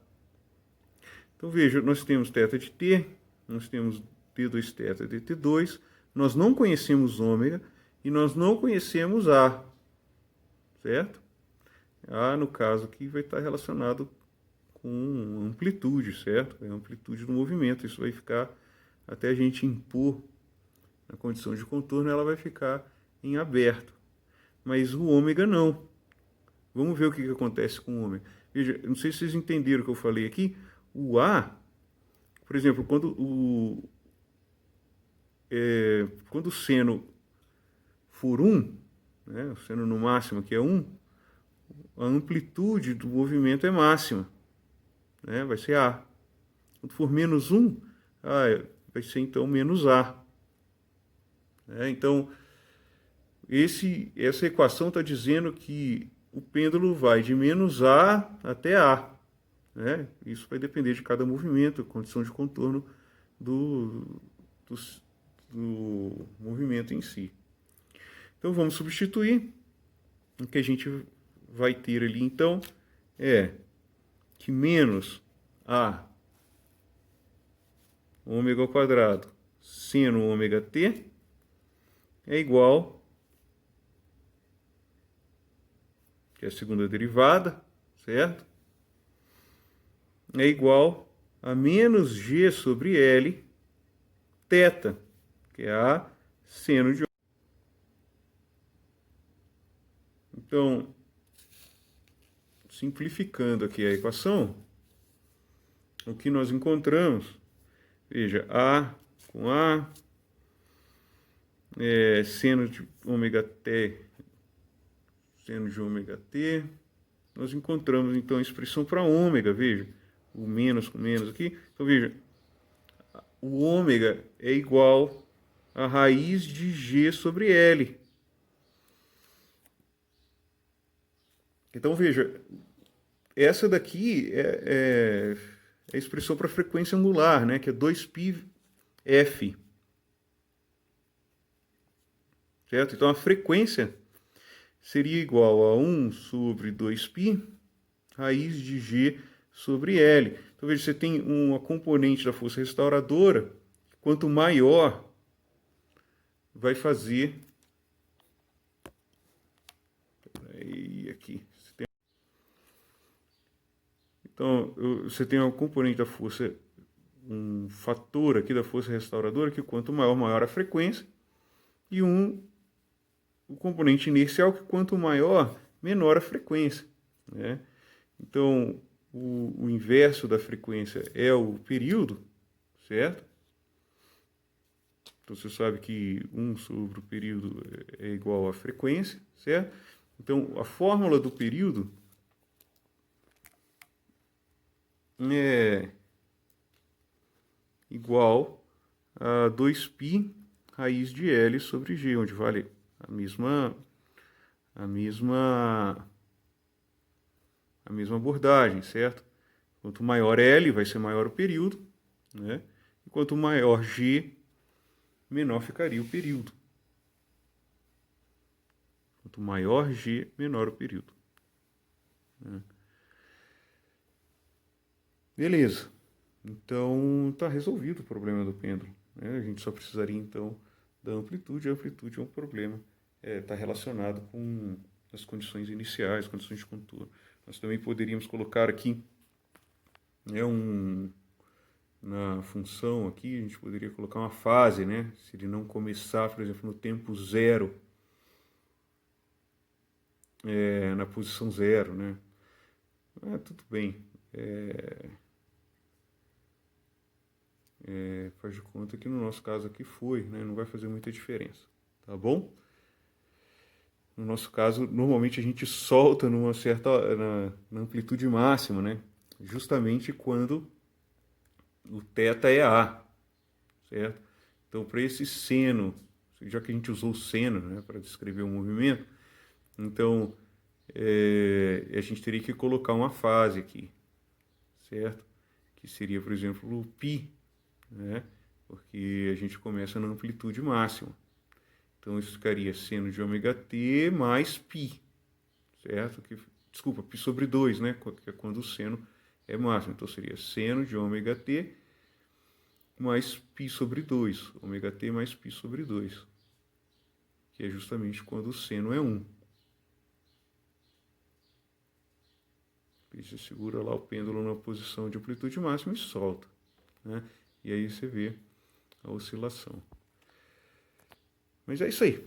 Então, veja, nós temos θ de t, nós temos d2θ dt2, nós não conhecemos ômega e nós não conhecemos A, certo? A, no caso aqui, vai estar relacionado com amplitude, certo? É a amplitude do movimento. Isso vai ficar, até a gente impor na condição de contorno, ela vai ficar em aberto. Mas o ômega não. Vamos ver o que acontece com o ômega. Veja, não sei se vocês entenderam o que eu falei aqui. O A, por exemplo, quando o seno for 1, né, o seno no máximo que é 1, a amplitude do movimento é máxima, né, vai ser A. Quando for menos 1, vai ser então menos A. Então, essa equação está dizendo que o pêndulo vai de menos A até A. Né? Isso vai depender de cada movimento, condição de contorno do movimento em si. Então, vamos substituir. O que a gente vai ter ali, então, é que menos A ômega ao quadrado seno ômega t é igual, que é a segunda derivada, certo? É igual a menos g sobre L θ, que é a seno de. Então, simplificando aqui a equação, o que nós encontramos, veja, A com A, seno de ômega t, seno de ômega t, nós encontramos então a expressão para ômega, veja, o menos com menos aqui, então veja, o ômega é igual a raiz de G sobre L. Então, veja, essa daqui é a expressão para frequência angular, né, que é 2πf. Certo? Então, a frequência seria igual a 1 sobre 2π, raiz de G sobre L. Então, veja, você tem uma componente da força restauradora, quanto maior, vai fazer... Aqui. Então, você tem uma componente da força, um fator aqui da força restauradora, que quanto maior, maior a frequência, e o componente inercial, que quanto maior, menor a frequência, né? Então, o inverso da frequência é o período, certo? Então, você sabe que 1 sobre o período é igual à frequência, certo? Então, a fórmula do período é igual a 2π raiz de L sobre G, onde vale a mesma abordagem, certo? Quanto maior L, vai ser maior o período, né? E quanto maior G, menor ficaria o período. Quanto maior G, menor o período. Beleza. Então, está resolvido o problema do pêndulo, né? A gente só precisaria, então, da amplitude. A amplitude é um problema, está relacionado com as condições iniciais, condições de contorno. Nós também poderíamos colocar aqui, né, na função aqui, a gente poderia colocar uma fase, né? Se ele não começar, por exemplo, no tempo zero, na posição zero, né? Tudo bem. Faz de conta que no nosso caso aqui foi, né? Não vai fazer muita diferença, tá bom? No nosso caso, normalmente a gente solta numa certa, na amplitude máxima, né? Justamente quando o θ é A, certo? Então, para esse seno, já que a gente usou o seno, né, para descrever o movimento, então a gente teria que colocar uma fase aqui, certo? Que seria, por exemplo, o π, né? Porque a gente começa na amplitude máxima. Então, isso ficaria seno de ômega-t mais π, certo? Desculpa, π sobre 2, né? Que é quando o seno é máximo. Então, seria seno de ômega-t mais π sobre 2. Ômega-t mais π sobre 2. Que é justamente quando o seno é 1. E você segura lá o pêndulo na posição de amplitude máxima e solta, né? E aí você vê a oscilação. Mas é isso aí.